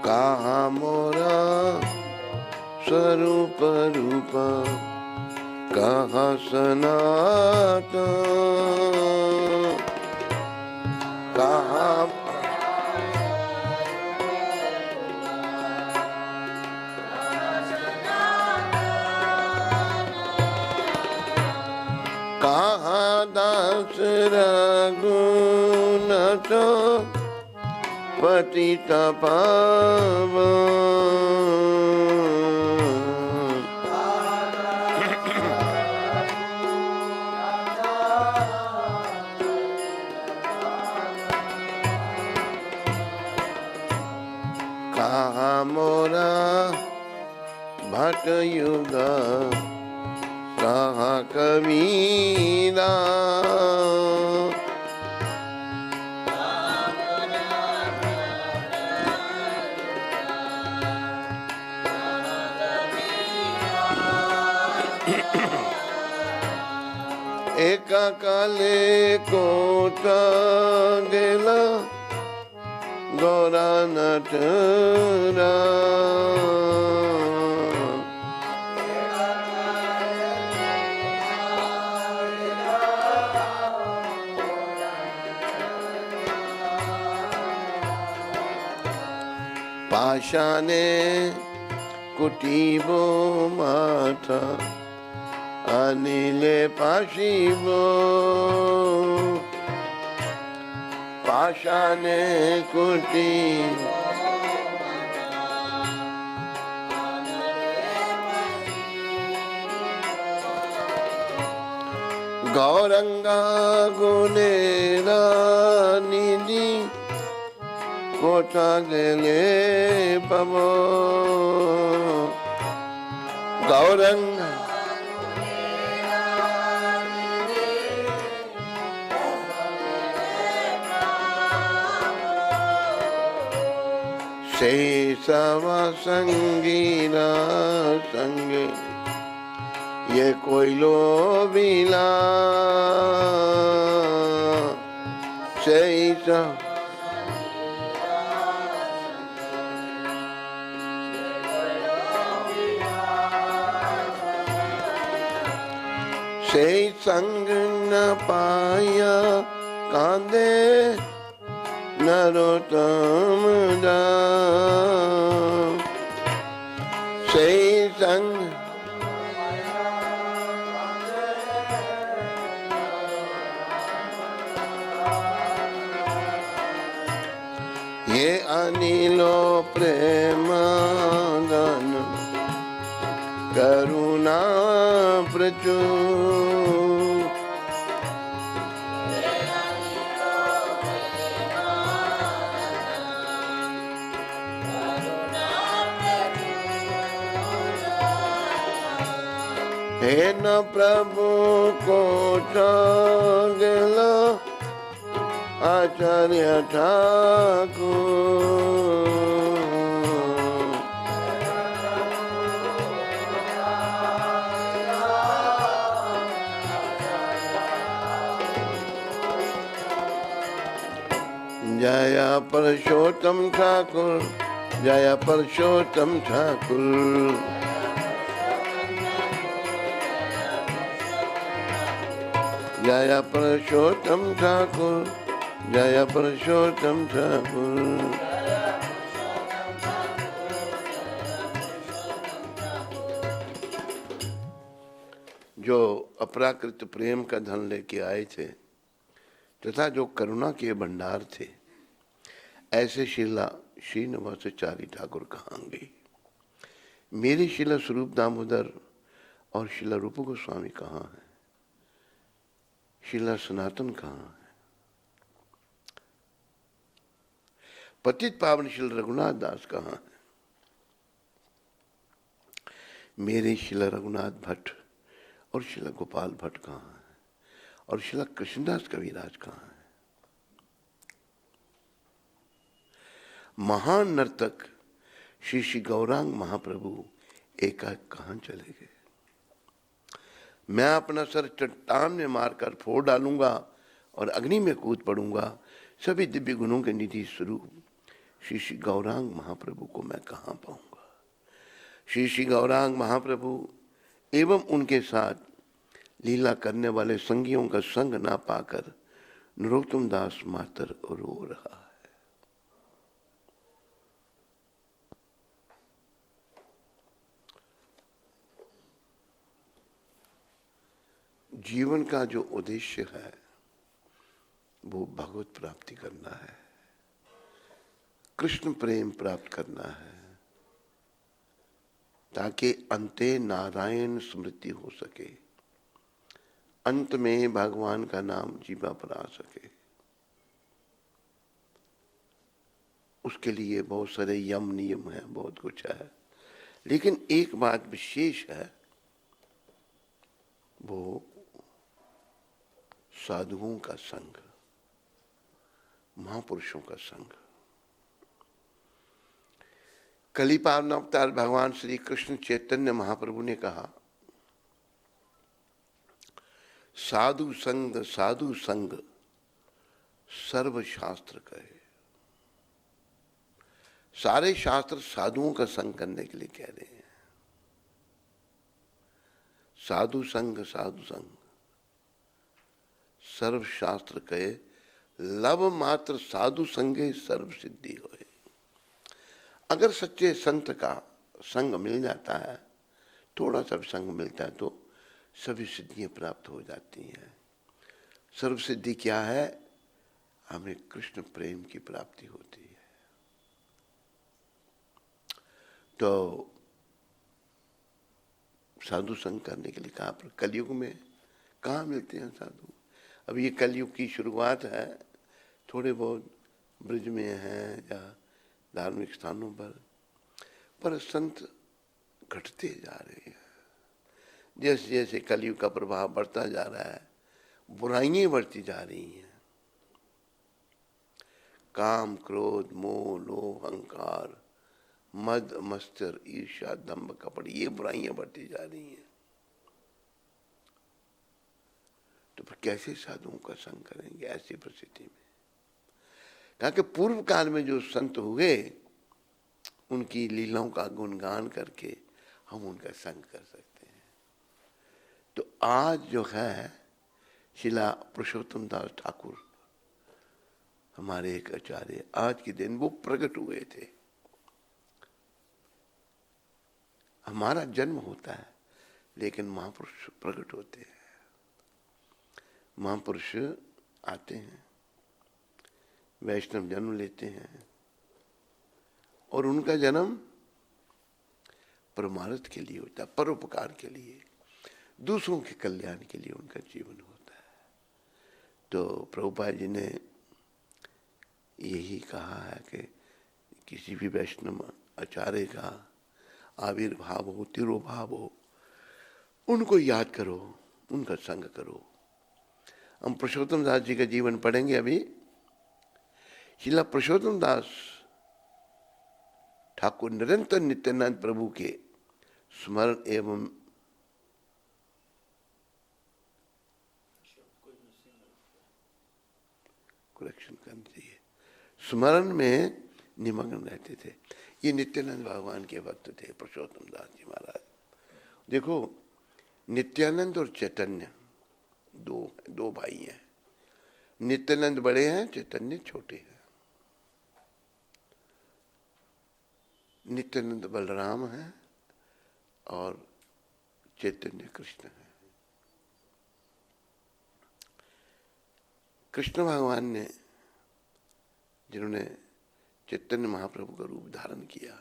कहा मोरा स्वरूप रूप, कहा सनातन, कहा कहा दास रघुनाथ पतित पावन, कहा मोरा भट युग, कहा कबीरा, एक काले कोटा गेला गोरा नटरा, पाषाणे कुटीबो माथा, अनिले पाशिबो, पाषाणे कुटी गौरंगा गुनेरा निधि, कोटा गेले पवो, गौरंगा से सवा संगीना संगे, ये कोई लोबिला से से संग न पाया कांदे नरोत्तम दास, से संग ये अनिलो प्रेम दान, करुणा प्रचुर, हे न प्रभु कोट गेला आचार्य ठाकुर, जय पुरुषोत्तम ठाकुर, जय पुरुषोत्तम ठाकुर, जय पुरुषोत्तम ठाकुर, जय पुरुषोत्तम ठाकुर। जो अपराकृत प्रेम का धन लेके आए थे तथा जो करुणा के भंडार थे, ऐसे शिला श्रीनिवासाचार्य ठाकुर कहांगे। मेरे शिला स्वरूप दामोदर और शिला रूप गोस्वामी कहाँ है? शिला सनातन कहाँ है? पतित पावन शिला रघुनाथ दास कहाँ है? मेरे शिला रघुनाथ भट्ट और शिला गोपाल भट्ट कहाँ है? और शिला कृष्णदास कविराज कहाँ है? महान नर्तक श्री श्री गौरांग महाप्रभु एकाएक कहाँ चले गए? मैं अपना सर चट्टान में मारकर फोड़ डालूंगा और अग्नि में कूद पड़ूंगा। सभी दिव्य गुणों के निधि स्वरूप श्री श्री गौरांग महाप्रभु को मैं कहाँ पाऊंगा। श्री श्री गौरांग महाप्रभु एवं उनके साथ लीला करने वाले संगियों का संग ना पाकर नरोत्तम दास मातर रो रहा है। जीवन का जो उद्देश्य है वो भगवत प्राप्ति करना है, कृष्ण प्रेम प्राप्त करना है, ताकि अंते नारायण स्मृति हो सके, अंत में भगवान का नाम जीवा पर आ सके। उसके लिए बहुत सारे यम नियम है, बहुत कुछ है, लेकिन एक बात विशेष है, वो साधुओं का संग, महापुरुषों का संग। कली पावन अवतार भगवान श्री कृष्ण चैतन्य महाप्रभु ने कहा, साधु संग सर्व शास्त्र कहे। सारे शास्त्र साधुओं का संग करने के लिए कह रहे हैं। साधु संग सर्व शास्त्र कहे, लव मात्र साधु संगे सर्व सिद्धि होए। अगर सच्चे संत का संग मिल जाता है, थोड़ा सा संग मिलता है, तो सभी सिद्धियां प्राप्त हो जाती हैं। सर्व सिद्धि क्या है? हमें कृष्ण प्रेम की प्राप्ति होती है। तो साधु संग करने के लिए कहा, पर कलयुग में कहाँ मिलते हैं साधु? अब ये कलयुग की शुरुआत है, थोड़े बहुत ब्रज में हैं या धार्मिक स्थानों पर संत घटते जा रहे हैं। जैसे जैसे कलयुग का प्रभाव बढ़ता जा रहा है, बुराइयां बढ़ती जा रही हैं। काम, क्रोध, मोह, लोभ, अहंकार, मद, मत्सर, ईर्ष्या, दंभ, कपट, ये बुराइयां बढ़ती जा रही हैं। तो फिर कैसे साधुओं का संग करेंगे ऐसी परिस्थिति में? कहा कि पूर्व काल में जो संत हुए, उनकी लीलाओं का गुणगान करके हम उनका संग कर सकते हैं। तो आज जो है, शिला पुरुषोत्तम दास ठाकुर हमारे एक आचार्य, आज के दिन वो प्रकट हुए थे। हमारा जन्म होता है, लेकिन महापुरुष प्रकट होते हैं। महापुरुष आते हैं, वैष्णव जन्म लेते हैं, और उनका जन्म परमार्थ के लिए होता है, परोपकार के लिए, दूसरों के कल्याण के लिए उनका जीवन होता है। तो प्रभुपाद जी ने यही कहा है कि किसी भी वैष्णव आचार्य का आविर्भाव हो, तिरोभाव हो, उनको याद करो, उनका संग करो। हम पुरुषोत्तम दास जी का जीवन पढ़ेंगे अभी। श्रीला पुरुषोत्तम दास ठाकुर निरंतर नित्यानंद प्रभु के स्मरण एवं करेक्शन करनी चाहिए, स्मरण में निमग्न रहते थे। ये नित्यानंद भगवान के भक्त थे पुरुषोत्तम दास जी महाराज। देखो, नित्यानंद और चैतन्य दो भाई हैं। नित्यानंद बड़े हैं, चैतन्य छोटे हैं। नित्यानंद बलराम है और चैतन्य कृष्ण है। कृष्ण भगवान ने, जिन्होंने चैतन्य महाप्रभु का रूप धारण किया,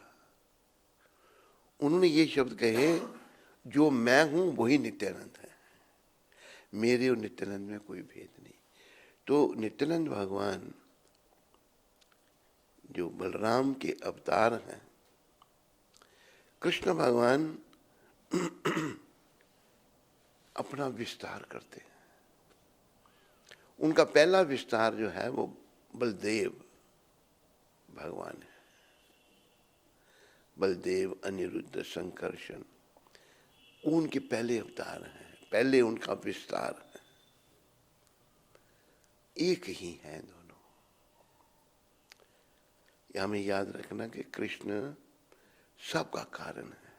उन्होंने ये शब्द कहे, जो मैं हूं वही नित्यानंद है, मेरे और नित्यानंद में कोई भेद नहीं। तो नित्यानंद भगवान जो बलराम के अवतार हैं, कृष्ण भगवान अपना विस्तार करते हैं। उनका पहला विस्तार जो है वो बलदेव भगवान है। बलदेव, अनिरुद्ध, संकर्षण, उनके पहले अवतार हैं, पहले उनका विस्तार है। एक ही है दोनों। ये हमें याद रखना कि कृष्ण सबका कारण है,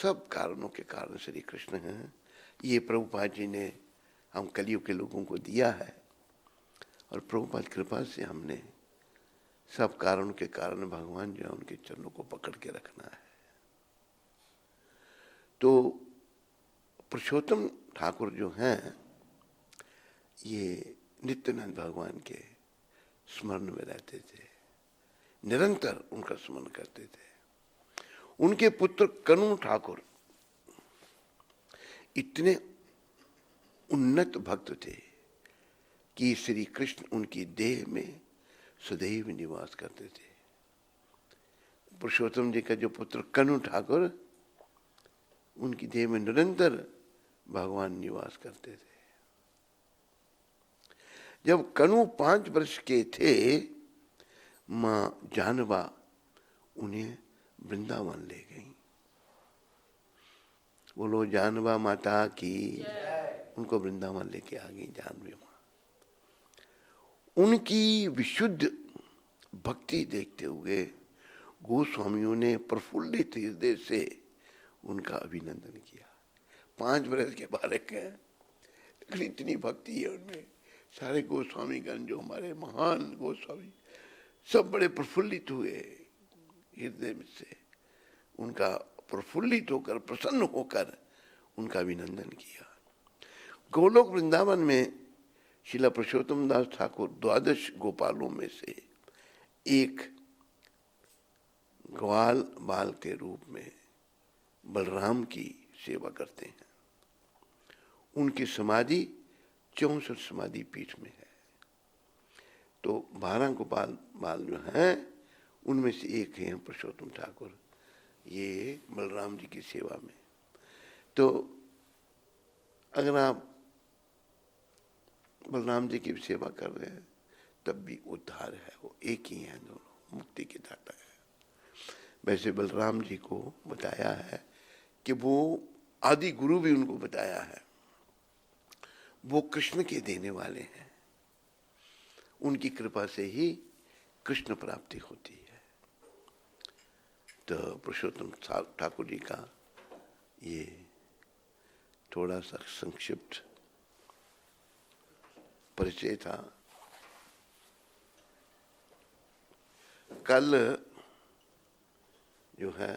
सब कारणों के कारण श्री कृष्ण हैं। ये प्रभुपाद जी ने हम कलयुग के लोगों को दिया है और प्रभुपाद कृपा से हमने सब कारणों के कारण भगवान जो है उनके चरणों को पकड़ के रखना है। तो पुरुषोत्तम ठाकुर जो हैं ये नित्यानंद भगवान के स्मरण में रहते थे, निरंतर उनका स्मरण करते थे। उनके पुत्र कनु ठाकुर इतने उन्नत भक्त थे कि श्री कृष्ण उनकी देह में सदैव निवास करते थे। पुरुषोत्तम जी का जो पुत्र कनु ठाकुर, उनकी देह में निरंतर भगवान निवास करते थे। जब कनु 5 वर्ष के थे, मां जानवा उन्हें वृंदावन ले गई। बोलो जानवा माता की। उनको वृंदावन लेके आ गई जानवी मां। उनकी विशुद्ध भक्ति देखते हुए गोस्वामियों ने प्रफुल्लित हृदय से उनका अभिनंदन किया। 5 वर्ष के बालक हैं, लेकिन इतनी भक्ति है उनमें। सारे गोस्वामीगण जो हमारे महान गोस्वामी सब बड़े प्रफुल्लित हुए हृदय में से, उनका प्रफुल्लित होकर प्रसन्न होकर उनका अभिनंदन किया। गोलोक वृंदावन में श्रील पुरुषोत्तम दास ठाकुर 12 गोपालों में से एक ग्वाल बाल के रूप में बलराम की सेवा करते हैं। उनकी समाधि 64 समाधि पीठ में है। तो 12 गोपाल बाल जो हैं उनमें से एक हैं पुरुषोत्तम ठाकुर, ये बलराम जी की सेवा में। तो अगर आप बलराम जी की सेवा कर रहे हैं तब भी उद्धार है, वो एक ही है, दोनों मुक्ति के दाता है। वैसे बलराम जी को बताया है कि वो आदि गुरु भी उनको बताया है, वो कृष्ण के देने वाले हैं, उनकी कृपा से ही कृष्ण प्राप्ति होती है। तो पुरुषोत्तम ठाकुर जी का ये थोड़ा सा संक्षिप्त परिचय था। कल जो है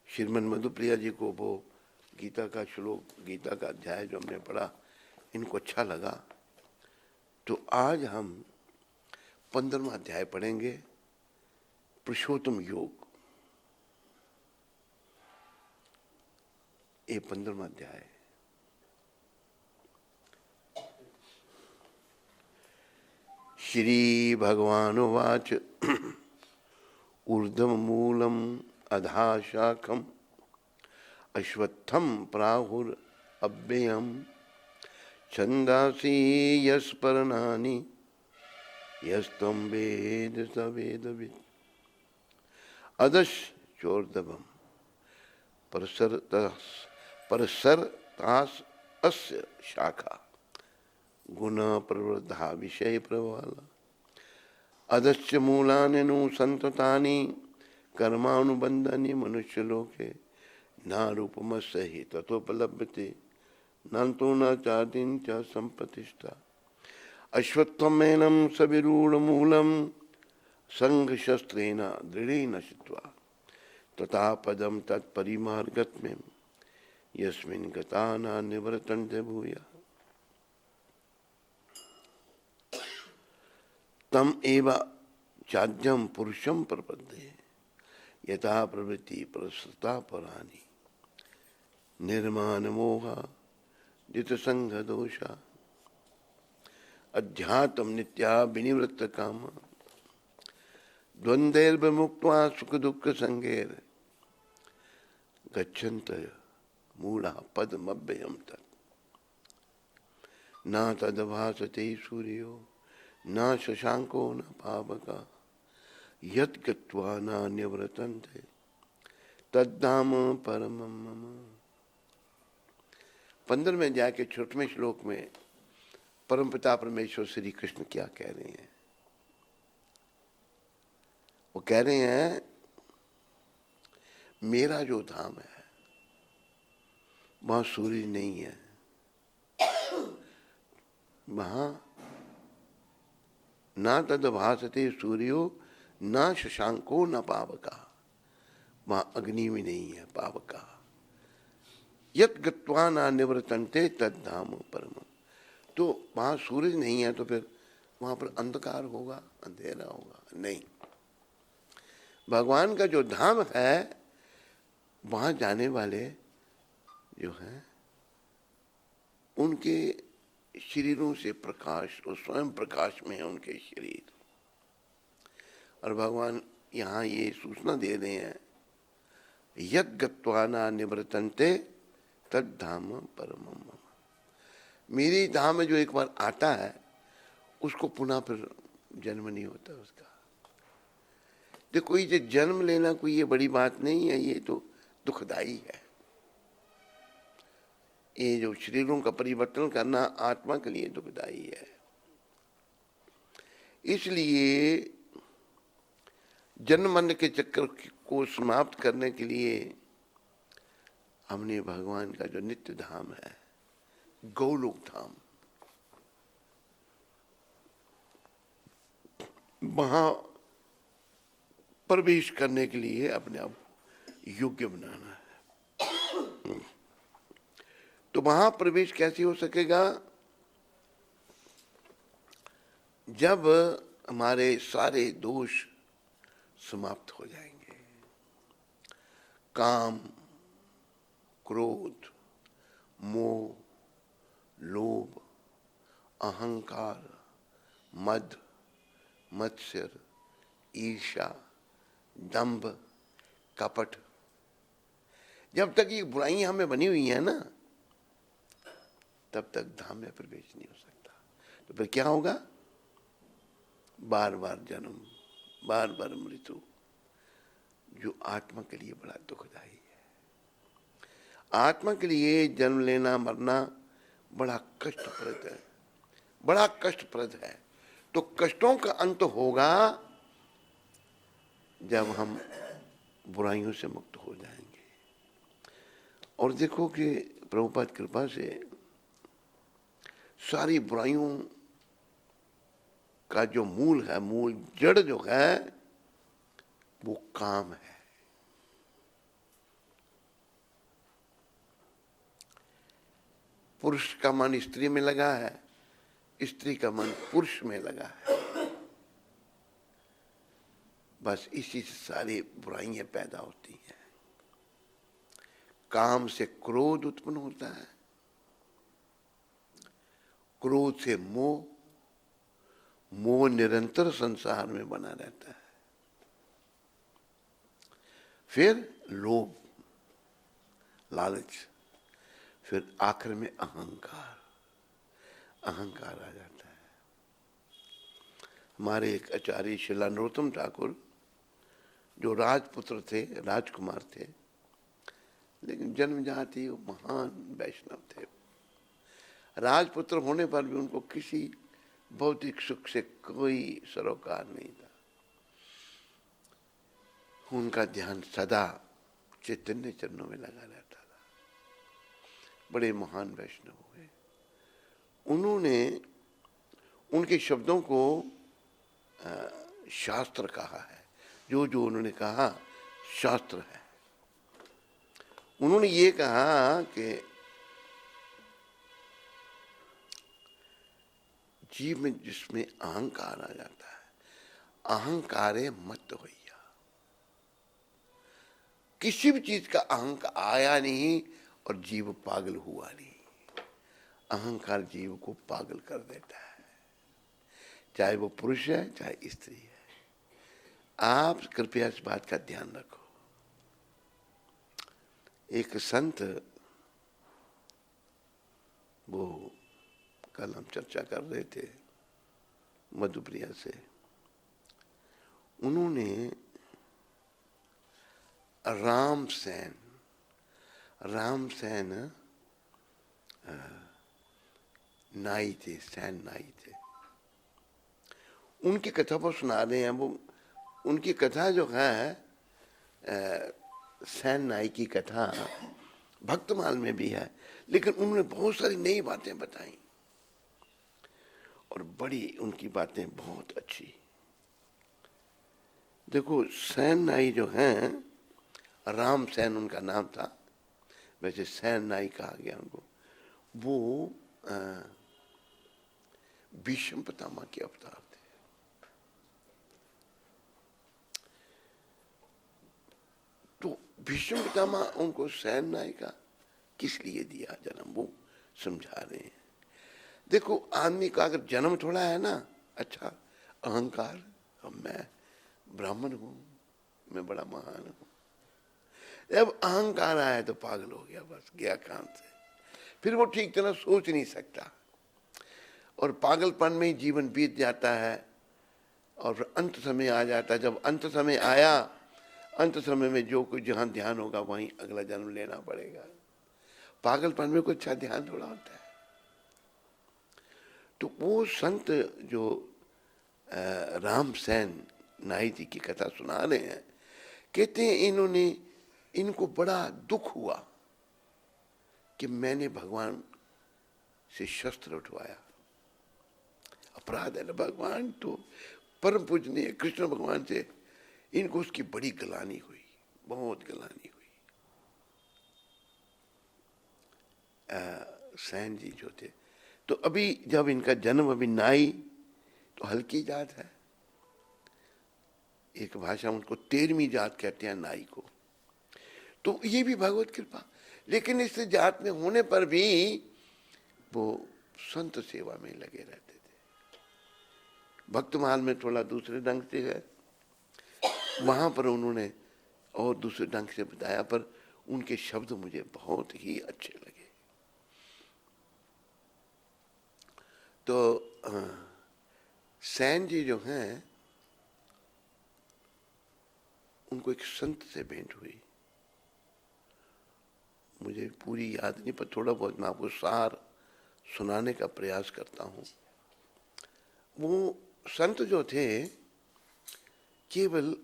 श्रीमन मधुप्रिया जी को वो गीता का श्लोक, गीता का अध्याय जो हमने पढ़ा, इनको अच्छा लगा। तो आज हम 15वां अध्याय पढ़ेंगे, पुरुषोत्तम योग। ये 15वां अध्याय। श्री भगवान उवाच ऊर्ध्व मूलम अधा शाखम अश्वत्थम प्राहुर अव्ययम छंदासी यस्पर्णानि यस्तम वेद स वेदवित् अदश चोर्दभम परसरतास अस्य शाखा गुण प्रवृद्धा विषय प्रवाला अदस्य मूलानि संततानि कर्मानुबंधानि मनुष्य लोके नारूपमस्य हि ततोपलभ्यते नंतो न चादिन च संप्रतिष्ठा अश्वत्थमेनं सविरूढ़मूलं संघशस्त्रेण दृढ़ेन चित्वा तथा पदं तत्परिमार्गत्वेन यस्मिन् गता न निवर्तन्ते भूयः तम एव चाद्यं पुरुषं प्रपद्ये यथा प्रवृत्ति प्रसृता परानि निर्माण मोहा जितसंग दोषा अध्यात्म नित्या विनिवृत्त काम द्वंद्वैर्विमुक्त्वा सुख दुख संगेर गच्छन्त मूला पदमव्ययम् तत् न तदभासते सूर्यो न शशांको न पावका यत् गत्वा न निवर्तन्ते तद्धाम परमम् मम। 15वें अध्याय के 6वें श्लोक में परमपिता परमेश्वर श्री कृष्ण क्या कह रहे हैं? वो कह रहे हैं मेरा जो धाम है वहां सूर्य नहीं है, वहां ना तद भासते सूर्यो ना शशांको न पावका, वहां अग्नि भी नहीं है, पावका। यत गत्वा ना निवर्तन्ते तद धाम परम। तो वहां सूरज नहीं है तो फिर वहां पर अंधकार होगा, अंधेरा होगा? नहीं, भगवान का जो धाम है वहां जाने वाले जो हैं उनके शरीरों से प्रकाश, और स्वयं प्रकाश में है उनके शरीर। और भगवान यहाँ ये सूचना दे रहे हैं, यद गत्वा न निवर्तन्ते तद धाम परमम मम। मेरी धाम में जो एक बार आता है उसको पुनः फिर जन्म नहीं होता उसका। देखो ये जन्म लेना कोई ये बड़ी बात नहीं है, ये तो दुखदाई है। ये जो शरीरों का परिवर्तन करना आत्मा के लिए दुखदाई है। इसलिए जन्म मरण के चक्कर को समाप्त करने के लिए हमने भगवान का जो नित्य धाम है, गौलोक धाम, वहां प्रवेश करने के लिए अपने आप योग्य बनाना है। तो वहां प्रवेश कैसे हो सकेगा? जब हमारे सारे दोष समाप्त हो जाएंगे। काम, क्रोध, मोह, लोभ, अहंकार, मद, मत्सर, ईर्ष्या, दंभ, कपट, जब तक ये बुराइयां हमें बनी हुई है ना, तब तक धाम में प्रवेश नहीं हो सकता। तो फिर क्या होगा? बार बार जन्म, बार बार मृत्यु, जो आत्मा के लिए बड़ा दुखदाई है। आत्मा के लिए जन्म लेना मरना बड़ा कष्टप्रद है, बड़ा कष्टप्रद है। तो कष्टों का अंत होगा जब हम बुराइयों से मुक्त हो जाएंगे। और देखो कि प्रभुपाद कृपा से सारी बुराइयों का जो मूल है, मूल जड़ जो है, वो काम है। पुरुष का मन स्त्री में लगा है, स्त्री का मन पुरुष में लगा है। बस इसी से सारी बुराइयां पैदा होती हैं। काम से क्रोध उत्पन्न होता है, क्रोध से मोह, मोह निरंतर संसार में बना रहता है। फिर लोभ, लालच, फिर आखिर में अहंकार, अहंकार आ जाता है। हमारे एक आचार्य शिला नरोत्तम ठाकुर जो राजपुत्र थे, राजकुमार थे, लेकिन जन्मजात ही वो महान वैष्णव थे। राजपुत्र होने पर भी उनको किसी भौतिक सुख से कोई सरोकार नहीं था। उनका ध्यान सदा चैतन्य चरणों में लगा रहता था। बड़े महान वैष्णव हुए। उन्होंने उनके शब्दों को शास्त्र कहा है। जो जो उन्होंने कहा शास्त्र है। उन्होंने ये कहा कि जीव में जिसमें अहंकार आ जाता है, अहंकारे मत होइया। किसी भी चीज का अहंकार आया नहीं और जीव पागल हुआ नहीं। अहंकार जीव को पागल कर देता है, चाहे वो पुरुष है चाहे स्त्री है। आप कृपया इस बात का ध्यान रखो। एक संत, वो कल हम चर्चा कर रहे थे मधुप्रिया से, उन्होंने रामसेन नाई थे, सैन नाई थे। उनकी कथा वो सुना रहे हैं। वो उनकी कथा जो है सैन नाई की कथा भक्तमाल में भी है, लेकिन उन्होंने बहुत सारी नई बातें बताई और बड़ी उनकी बातें बहुत अच्छी। देखो सैन नाई जो हैं, राम सैन उनका नाम था, वैसे सैन नाई कहा गया उनको। वो भीष्म पितामह के अवतार थे। तो भीष्म पितामह उनको सैन नाई का किस लिए दिया जन्म, वो समझा रहे हैं। देखो आदमी का अगर जन्म थोड़ा है ना, अच्छा अहंकार, अब मैं ब्राह्मण हूं, मैं बड़ा महान हूं, जब अहंकार आया तो पागल हो गया, बस गया काम से। फिर वो ठीक तरह सोच नहीं सकता और पागलपन में ही जीवन बीत जाता है और अंत समय आ जाता है। जब अंत समय आया, अंत समय में जो कुछ जहां ध्यान होगा वहीं अगला जन्म लेना पड़ेगा। पागलपन में कोई अच्छा ध्यान थोड़ा होता है। तो वो संत जो राम सैन नाई जी की कथा सुना रहे हैं, कहते हैं इनको बड़ा दुख हुआ कि मैंने भगवान से शस्त्र उठवाया। अपराध है ना, भगवान तो परम पूजनीय कृष्ण भगवान से इनको उसकी बड़ी गलानी हुई, बहुत गलानी हुई। सैन जी जो थे, तो अभी जब इनका जन्म, अभी नाई तो हल्की जात है, एक भाषा उनको 13वीं जात कहते हैं नाई को। तो ये भी भगवत कृपा। लेकिन इस जात में होने पर भी वो संत सेवा में लगे रहते थे। भक्तमाल में थोड़ा दूसरे ढंग से है, वहां पर उन्होंने और दूसरे ढंग से बताया, पर उनके शब्द मुझे बहुत ही अच्छे लगे। तो सैन जी जो हैं, उनको एक संत से भेंट हुई, मुझे पूरी याद नहीं, पर थोड़ा बहुत मैं आपको सार सुनाने का प्रयास करता हूं। वो संत जो थे केवल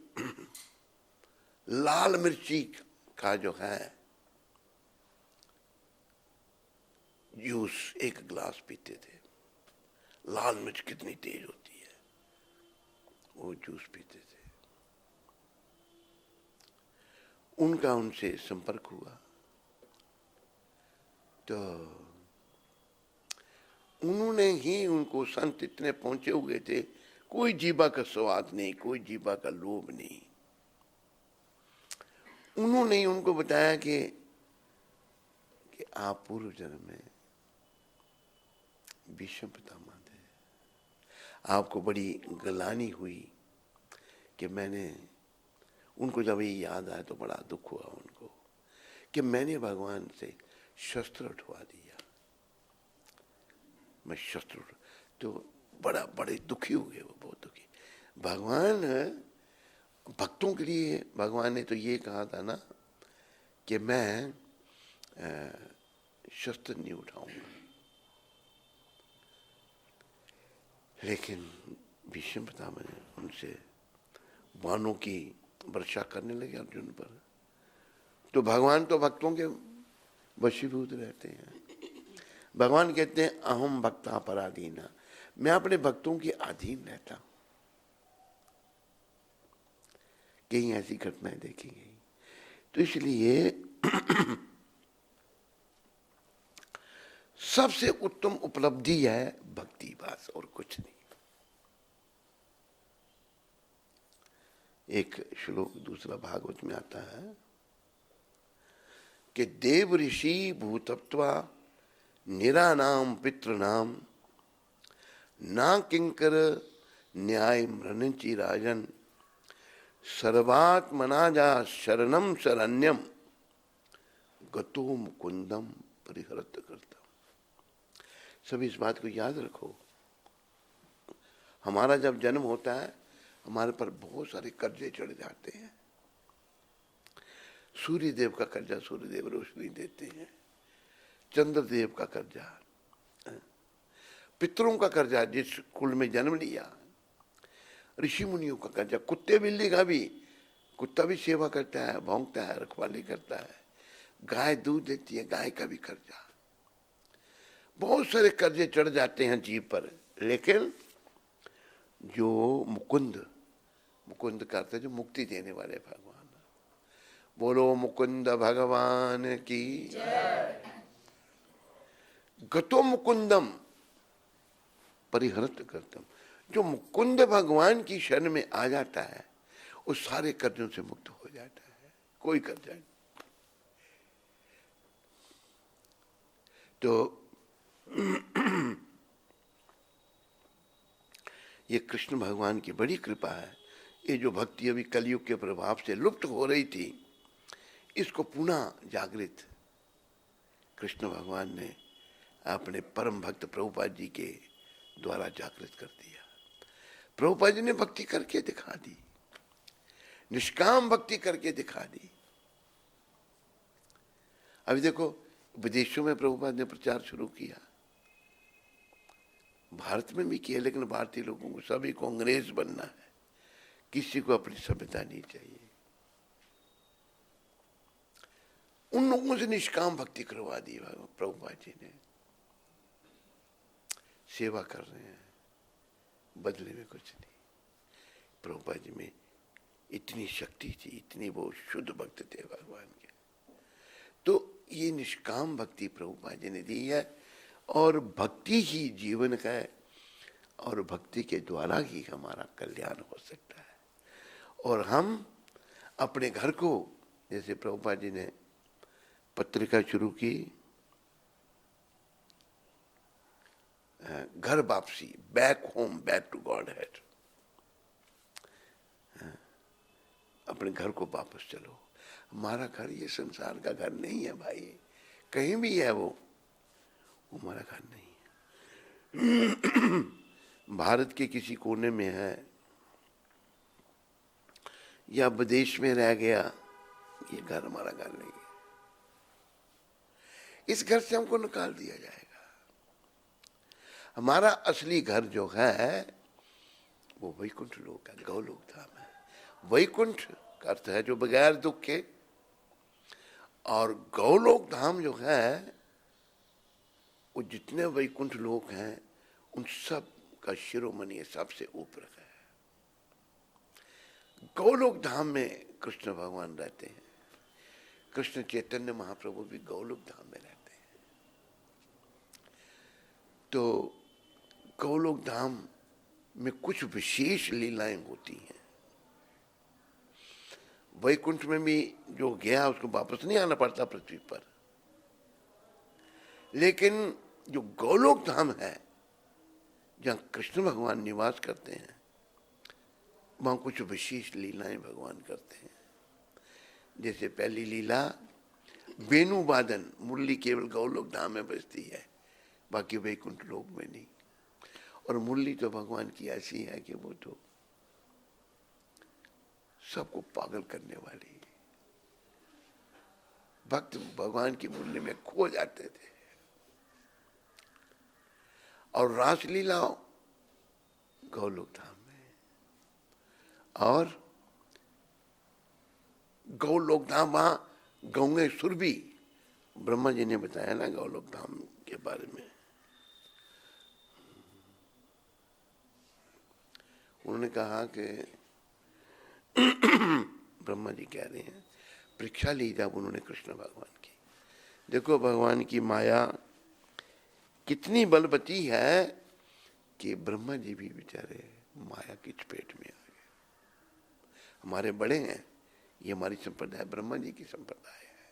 लाल मिर्ची का जो है जूस एक गिलास पीते थे। लाल मिर्च कितनी तेज होती है, वो जूस पीते थे। उनका उनसे संपर्क हुआ तो उन्होंने ही उनको, संत इतने पहुंचे हुए थे, कोई जीवा का स्वाद नहीं, कोई जीवा का लोभ नहीं। उन्होंने ही उनको बताया कि आप पूर्व जन्म में भीष्म पितामह थे, आपको बड़ी गलानी हुई कि मैंने, उनको जब ये याद आया तो बड़ा दुख हुआ उनको कि मैंने भगवान से शस्त्र उठवा दिया, मैं शस्त्र, तो बड़े दुखी हुए वो, बहुत दुखी। भगवान भक्तों के लिए भगवान ने तो ये कहा था ना कि मैं शस्त्र नहीं उठाऊंगा, लेकिन भीष्म पितामह ने उनसे बाणों की वर्षा करने लगे अर्जुन पर। तो भगवान तो भक्तों के वशीभूत रहते हैं। भगवान कहते हैं अहम भक्ता पराधीना, मैं अपने भक्तों के अधीन रहता हूं। कहीं ऐसी घटनाएं देखी गई। तो इसलिए सबसे उत्तम उपलब्धि है भक्ति, बस और कुछ नहीं। एक श्लोक दूसरा भागवत में आता है कि देव ऋषि भूतत्वा निरानाम पितृनाम ना किंकर न्याय मृणंचि राजन सर्वात्मना जा शरणम शरण्यम गतो मुकुंदम परिहरत करता। सभी इस बात को याद रखो। हमारा जब जन्म होता है, हमारे पर बहुत सारे कर्जे चढ़ जाते हैं। सूर्यदेव का कर्जा, सूर्यदेव रोशनी देते हैं। चंद्रदेव का कर्जा, पितरों का कर्जा, जिस कुल में जन्म लिया, ऋषि मुनियों का कर्जा, कुत्ते बिल्ली का भी, कुत्ता भी सेवा करता है, भौंकता है, रखवाली करता है, गाय दूध देती है, गाय का भी कर्जा। बहुत सारे कर्जे चढ़ जाते हैं जीव पर, लेकिन जो मुकुंद, मुकुंद करते हैं जो मुक्ति देने वाले भगवान, बोलो मुकुंद भगवान की जय। गतो मुकुंदम परिहरत करतम, जो मुकुंद भगवान की शरण में आ जाता है वो सारे कर्जों से मुक्त हो जाता है, कोई कर्जा नहीं। तो ये कृष्ण भगवान की बड़ी कृपा है। ये जो भक्ति अभी कलयुग के प्रभाव से लुप्त हो रही थी, इसको पुनः जागृत कृष्ण भगवान ने अपने परम भक्त प्रभुपाद जी के द्वारा जागृत कर दिया। प्रभुपाद जी ने भक्ति करके दिखा दी, निष्काम भक्ति करके दिखा दी। अभी देखो विदेशों में प्रभुपाद ने प्रचार शुरू किया, भारत में भी किया, लेकिन भारतीय लोगों को सभी को अंग्रेज बनना है, किसी को अपनी सभ्यता नहीं चाहिए। उन लोगों से निष्काम भक्ति करवा दी प्रभुपाद जी ने, सेवा कर रहे हैं, बदले में कुछ नहीं। प्रभुपाद जी में इतनी शक्ति थी, इतनी वो शुद्ध भक्त थे भगवान के। तो ये निष्काम भक्ति प्रभुपाद जी ने दी है, और भक्ति ही जीवन का है, और भक्ति के द्वारा ही हमारा कल्याण हो सकता है। और हम अपने घर को, जैसे प्रभुपाद जी ने पत्रिका शुरू की, घर वापसी, back home, back to Godhead, अपने घर को वापस चलो। हमारा घर ये संसार का घर नहीं है भाई, कहीं भी है वो हमारा घर नहीं है। भारत के किसी कोने में है या विदेश में रह गया, ये घर हमारा घर नहीं है। इस घर से हमको निकाल दिया जाएगा। हमारा असली घर जो है वो वैकुंठ लोक है, गौलोक धाम है। वैकुंठ का अर्थ है जो बगैर दुख के, और गौलोक धाम जो है वो जितने वैकुंठ लोक हैं उन सब का शिरोमणि सबसे ऊपर है। गौलोक धाम में कृष्ण भगवान रहते हैं। कृष्ण चैतन्य महाप्रभु भी गौलोक धाम में रहते हैं। तो गौलोक धाम में कुछ विशेष लीलाएं होती हैं। वैकुंठ में भी जो गया उसको वापस नहीं आना पड़ता पृथ्वी पर, लेकिन जो गौलोक धाम है जहाँ कृष्ण भगवान निवास करते हैं, वहाँ कुछ विशेष लीलाएं भगवान करते हैं। जैसे पहली लीला वेणु वादन, मुरली केवल गौलोक धाम में बजती है, बाकी वैकुंठ लोक में नहीं। और मुरली तो भगवान की ऐसी है कि वो तो सबको पागल करने वाली। भक्त भगवान की मुरली में खो जाते थे। और रासलीला गौलोक धाम में, और गौलोक धाम वहां गौंगे सुर भी, ब्रह्मा जी ने बताया ना गौलोक धाम के बारे में। उन्होंने कहा कि ब्रह्मा जी कह रहे हैं, परीक्षा ली जब उन्होंने कृष्ण भगवान की, देखो भगवान की माया कितनी बलवती है कि ब्रह्मा जी भी बेचारे माया की चपेट में आ गए। हमारे बड़े हैं, ये हमारी संप्रदाय ब्रह्मा जी की संप्रदाय है।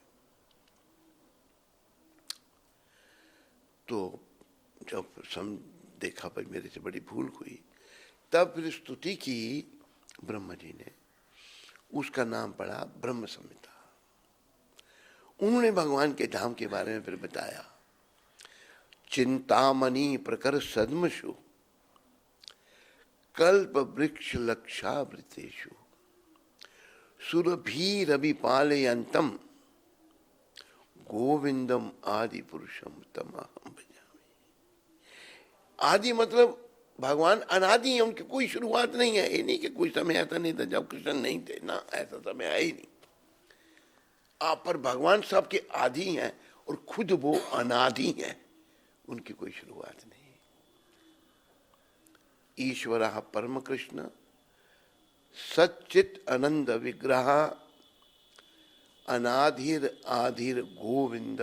तो जब देखा भाई मेरे से बड़ी भूल हुई, तब फिर स्तुति की ब्रह्मा जी ने, उसका नाम पड़ा ब्रह्म संहिता। उन्होंने भगवान के धाम के बारे में फिर बताया, चिंतामणि प्रकर सद्मशु कल्प वृक्ष लक्षावृतेषु सुरभि रवि पालयंतम गोविंदम आदि पुरुषम तमहम भजामि। आदि मतलब भगवान अनादि है, उनकी कोई शुरुआत नहीं है। ये नहीं कि कोई समय ऐसा नहीं था जब कृष्ण नहीं थे, ना, ऐसा समय है ही नहीं। आप पर भगवान सबके आदि हैं और खुद वो अनादि हैं, उनकी कोई शुरुआत नहीं। ईश्वर परम कृष्ण सच्चित आनंद विग्रह अनाधिर आधिर गोविंद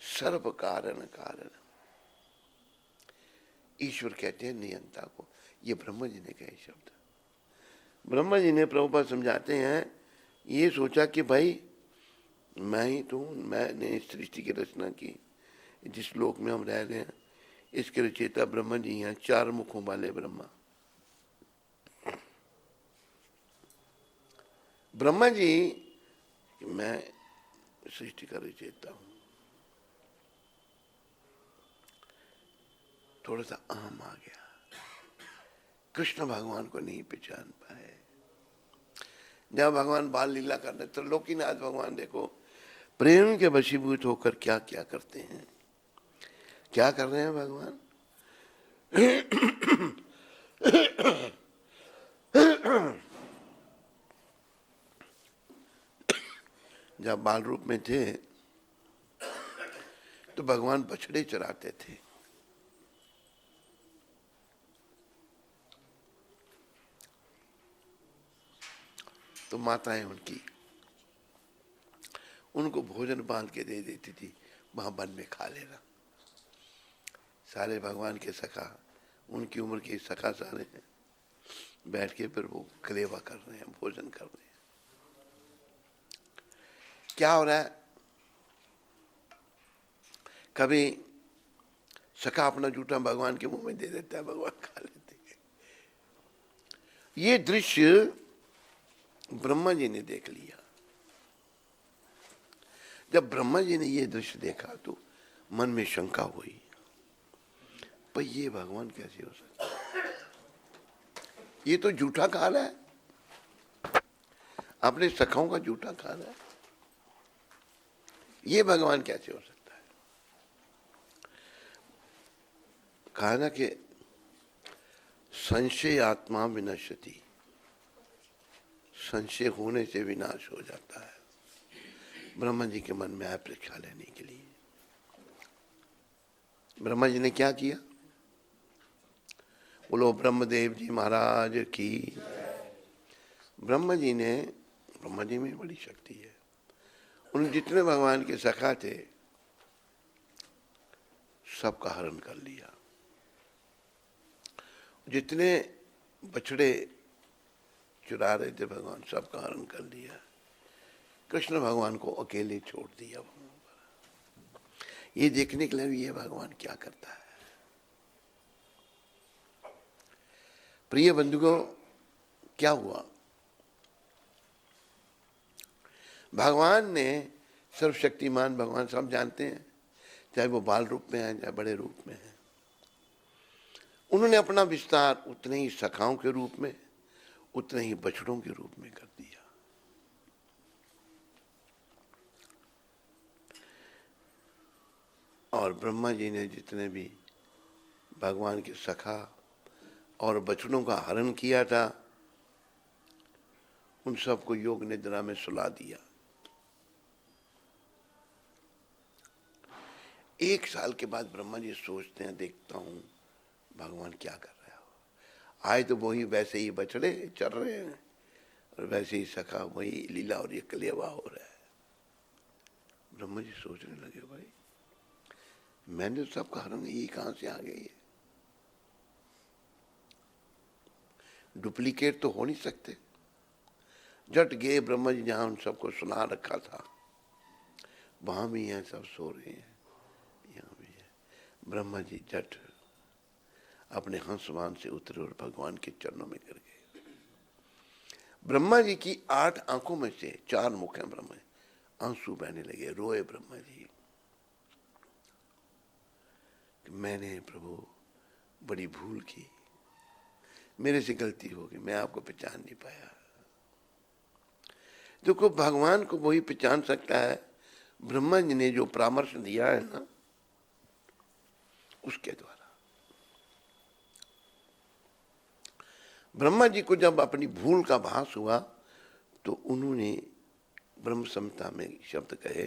सर्व कारण कारण। ईश्वर कहते हैं नियंता को। ये ब्रह्मा जी ने कहे शब्द। ब्रह्मा जी ने प्रभुपाद समझाते हैं, ये सोचा कि भाई मैं ही तो, मैंने सृष्टि की रचना की, जिस लोक में हम रह रहे हैं इसके रचयिता ब्रह्मा जी हैं, 4 मुखों वाले ब्रह्मा। ब्रह्मा जी, मैं सृष्टि का रचयिता हूं। थोड़ा सा अहम आ गया, कृष्ण भगवान को नहीं पहचान पाए। जब भगवान बाल लीला करते, त्रिलोकीनाथ भगवान देखो प्रेम के वशीभूत होकर क्या क्या करते हैं, क्या कर रहे हैं भगवान। जब बाल रूप में थे तो भगवान बछड़े चराते थे। तो माताएं उनकी उनको भोजन बांध के दे देती थी, वहां वन में खा लेना। सारे भगवान के सखा, उनकी उम्र के सखा सारे हैं, बैठ के फिर वो कलेवा कर रहे हैं, भोजन कर रहे हैं। क्या हो रहा है, कभी सखा अपना जूठा भगवान के मुंह में दे देता है, भगवान खा लेते हैं। ये दृश्य ब्रह्मा जी ने देख लिया। जब ब्रह्मा जी ने ये दृश्य देखा तो मन में शंका हुई, पर ये भगवान कैसे हो सकता है, ये तो जूठा खा रहा है, अपने सखाओं का जूठा खा रहा है, ये भगवान कैसे हो सकता है। कहा ना कि संशय आत्मा विनश्यति, संशय होने से विनाश हो जाता है। ब्रह्मा जी के मन में आया परीक्षा लेने के लिए। ब्रह्मा जी ने क्या किया, बोलो ब्रह्मदेव जी महाराज की। ब्रह्मा जी में बड़ी शक्ति है। उन जितने भगवान के सखा थे सबका हरण कर लिया। जितने बछड़े चुरा रहे थे भगवान, सबका हरण कर लिया। कृष्ण भगवान को अकेले छोड़ दिया वहां पर। ये देखने के लिए ये भगवान क्या करता है। प्रिय बंधुओं, क्या हुआ, भगवान ने, सर्वशक्तिमान भगवान सब जानते हैं, चाहे वो बाल रूप में है चाहे बड़े रूप में है, उन्होंने अपना विस्तार उतने ही सखाओं के रूप में, उतने ही बछड़ों के रूप में कर दिया। और ब्रह्मा जी ने जितने भी भगवान के सखा और बछड़ों का हरण किया था, उन सबको योग निद्रा में सुला दिया। 1 साल के बाद ब्रह्मा जी सोचते हैं, देखता हूं भगवान क्या कर रहा हो। आए तो वही वैसे ही बछड़े चल रहे हैं और वैसे ही सखा वही लीला और ये कलेवा हो रहा है। ब्रह्मा जी सोचने लगे, भाई मैंने तो सबका हरण, ये कहां से आ गई है, डुप्लीकेट तो हो नहीं सकते। जट गए ब्रह्मा जी जहां उन सबको सुना रखा था, वहां भी हैं, सब सो रहे हैं, यहाँ भी है। ब्रह्मा जी जट अपने हंसवान से उतरे और भगवान के चरणों में गिर गए। ब्रह्मा जी की 8 आंखों में से 4 मुख हैं ब्रह्मा, आंसू बहने लगे, रोए ब्रह्मा जी कि मैंने प्रभु बड़ी भूल की, मेरे से गलती हो गई, मैं आपको पहचान नहीं पाया। देखो भगवान को वही पहचान सकता है ब्रह्मा जी ने जो परामर्श दिया है ना, उसके द्वारा। ब्रह्मा जी को जब अपनी भूल का भास हुआ तो उन्होंने ब्रह्म संहिता में शब्द कहे,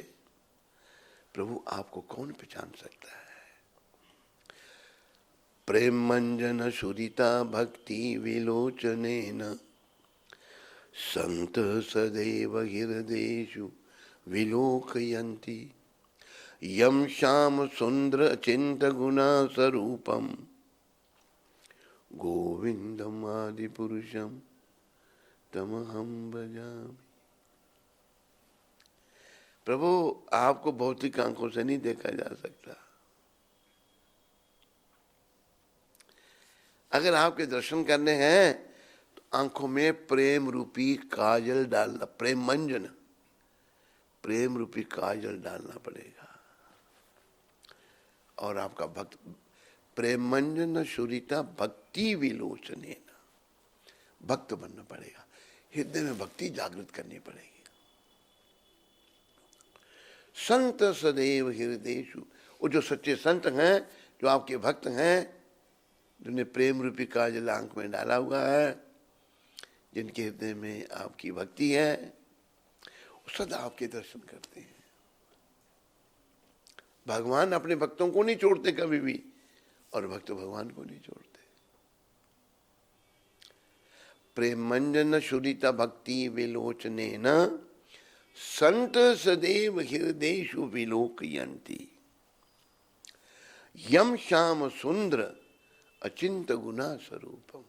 प्रभु आपको कौन पहचान सकता है। प्रेम मंजन सुरिता भक्ति विलोचनेन संत सदैव हृदयेषु विलोकयन्ति यम श्याम सुंदर चिंत गुणा स्वरूपम गोविंदम आदि पुरुषम तमहम भजामि। प्रभु आपको भौतिक आंखों से नहीं देखा जा सकता। अगर आपके दर्शन करने हैं तो आंखों में प्रेम रूपी काजल डालना, प्रेम मंजन, प्रेम रूपी काजल डालना पड़ेगा। और आपका भक्त प्रेम मंजन सुरिता भक्ति विलोचने, भक्त बनना पड़ेगा, हृदय में भक्ति जागृत करनी पड़ेगी। संत सदैव हृदयेषु, वो जो सच्चे संत हैं, जो आपके भक्त हैं, जिन्हें प्रेम रूपी काजल आंख में डाला हुआ है, जिनके हृदय में आपकी भक्ति है, वो सदा आपके दर्शन करते हैं। भगवान अपने भक्तों को नहीं छोड़ते कभी भी, और भक्त भगवान को नहीं छोड़ते। प्रेम मंजन सुरिता भक्ति विलोचने न संत सदैव हृदयेषु विलोकयन्ति यम श्याम सुंदर अचिंत गुणा स्वरूपम।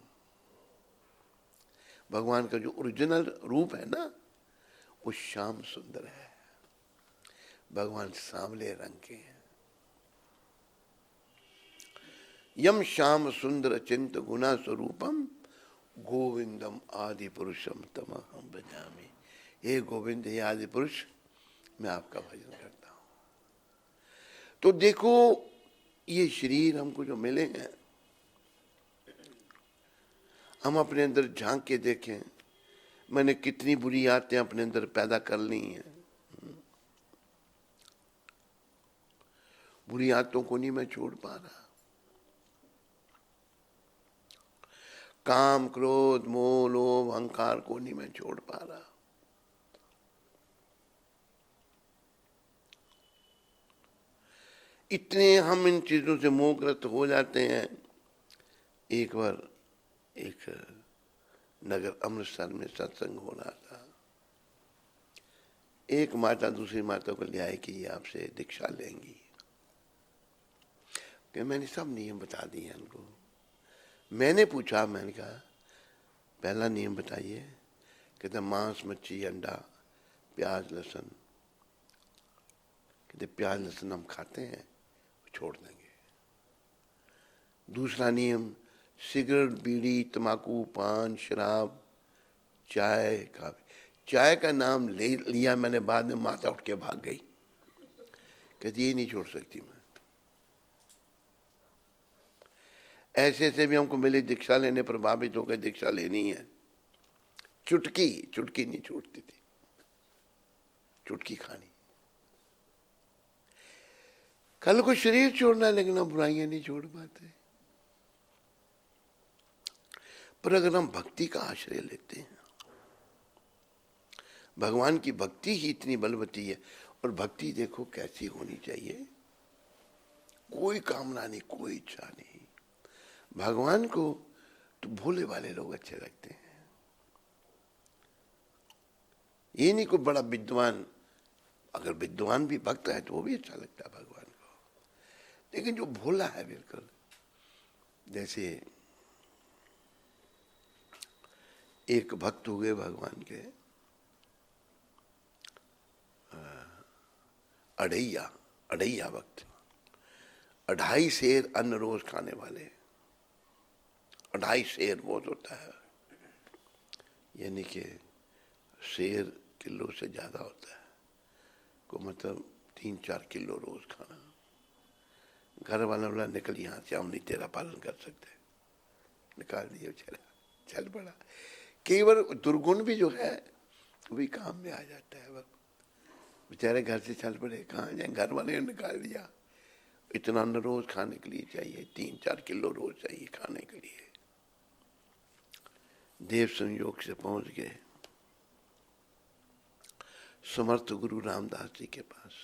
भगवान का जो ओरिजिनल रूप है ना, वो श्याम सुंदर है। भगवान सांवले रंग के हैं। यम श्याम सुंदर अचिंत गुणा स्वरूपम गोविंदम आदि पुरुषम तमहम भजामि। हे गोविंद, हे आदि पुरुष, मैं आपका भजन करता हूं। तो देखो, ये शरीर हमको जो मिले हैं, हम अपने अंदर झांक के देखें, मैंने कितनी बुरी आदतें अपने अंदर पैदा कर ली हैं। बुरी आदतों को नहीं मैं छोड़ पा रहा। काम क्रोध मोह लोभ अहंकार को नहीं मैं छोड़ पा रहा। इतने हम इन चीजों से मोहग्रस्त हो जाते हैं। एक बार एक नगर अमृतसर में सत्संग हो रहा था। एक माता दूसरी माता को ले आई कि ये आपसे दीक्षा लेंगी। कि मैंने सब नियम बता दिए उनको। मैंने पूछा, मैंने कहा पहला नियम बताइए। कहते मांस मच्छी अंडा प्याज लहसुन। कहते प्याज लहसुन हम खाते हैं, छोड़ देंगे। दूसरा नियम, सिगरेट बीड़ी तंबाकू पान शराब चाय काफी। चाय का नाम ले लिया मैंने, बाद में माता उठ के भाग गई। कहती ये नहीं छोड़ सकती मैं। ऐसे ऐसे भी हमको मिले, दीक्षा लेने प्रभावित होकर दीक्षा लेनी है। चुटकी चुटकी नहीं छूटती थी, चुटकी खानी। कल को शरीर छोड़ना, लेकिन हम बुराइयां नहीं छोड़ पाते। पर अगर हम भक्ति का आश्रय लेते हैं, भगवान की भक्ति ही इतनी बलवती है। और भक्ति देखो कैसी होनी चाहिए, कोई कामना नहीं, कोई इच्छा नहीं। भगवान को तो भोले वाले लोग अच्छे लगते हैं। ये नहीं कोई बड़ा विद्वान, अगर विद्वान भी भक्त है तो वो भी अच्छा लगता है भगवान को। लेकिन जो भोला है बिल्कुल, जैसे एक भक्त हुए भगवान के, अढ़ैया भक्त, 2.5 सेर अन्न रोज खाने वाले। 2.5 सेर बहुत होता है, यानी कि सेर किलो से ज्यादा होता है, को मतलब 3-4 किलो रोज खाना। घर वाला बोला निकल यहाँ से, हम नहीं तेरा पालन कर सकते। निकाल दिए, चल पड़ा। कई बार दुर्गुण भी जो है वही काम में आ जाता है। बेचारे घर से चल पड़े, कहाँ जाए, घर वाले ने निकाल दिया। इतना अन्न रोज खाने के लिए चाहिए, 3-4 किलो रोज चाहिए खाने के लिए। देव संयोग से पहुंच गए समर्थ गुरु रामदास जी के पास।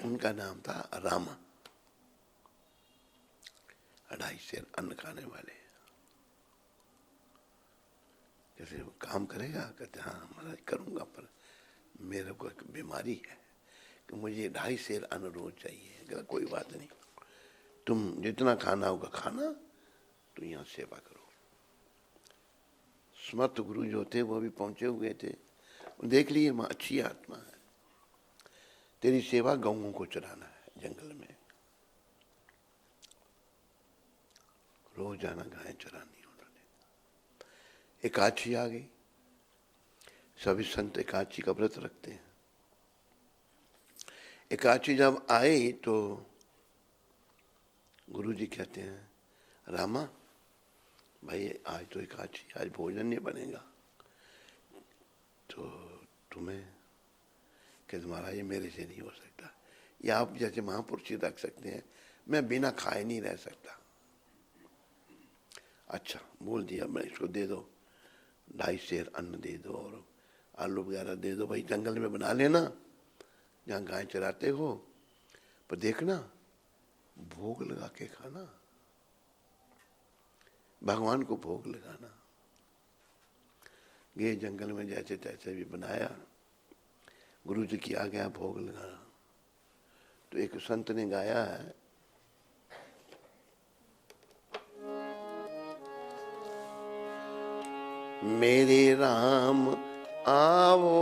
उनका नाम था रामा, 2.5 सेर अन्न खाने वाले। कैसे वो काम करेगा? कहते हाँ महाराज करूंगा, पर मेरे को एक बीमारी है कि मुझे 2.5 सेर अन्न रोज चाहिए। कहता कोई बात नहीं, तुम जितना खाना होगा खाना, तो यहाँ सेवा करो। समर्थ गुरु जो थे वो भी पहुंचे हुए थे। देख लिए माँ अच्छी आत्मा है, तेरी सेवा गौओं को चराना है जंगल में, रोज जाना गाय चरानी। उन्होंने एकादशी आ गई, सभी संत एकादशी का व्रत रखते हैं। एकादशी जब आए तो गुरु जी कहते हैं रामा भाई आज तो एकादशी, आज भोजन नहीं बनेगा, तो तुम्हें कहते महाराज ये मेरे से नहीं हो सकता, ये आप जैसे महापुरुष ही रख सकते हैं, मैं बिना खाए नहीं रह सकता। अच्छा बोल दिया, मैं इसको दे दो, 2.5 सेर अन्न दे दो और आलू वगैरह दे दो, भाई जंगल में बना लेना जहाँ गाय चराते हो, पर देखना भोग लगा के खाना, भगवान को भोग लगाना। ये जंगल में जैसे तैसे भी बनाया, गुरु जी की आ गया भोग लगाना। तो एक संत ने गाया है, मेरे राम आवो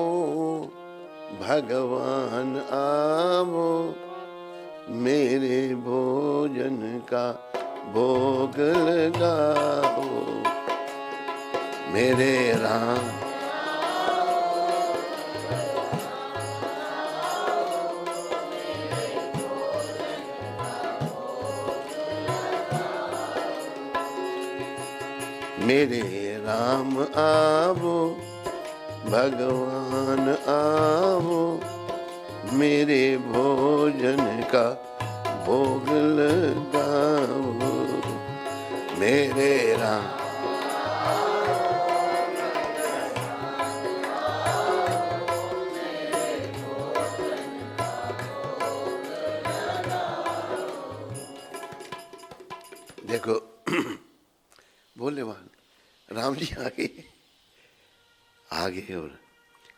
भगवान आवो, मेरे भोजन का भोग लगाओ। मेरे राम मेरे राम आवो भगवान आवो, मेरे भोजन का भोग लगाओ। मेरे राम देखो बोले वहां राम जी आगे और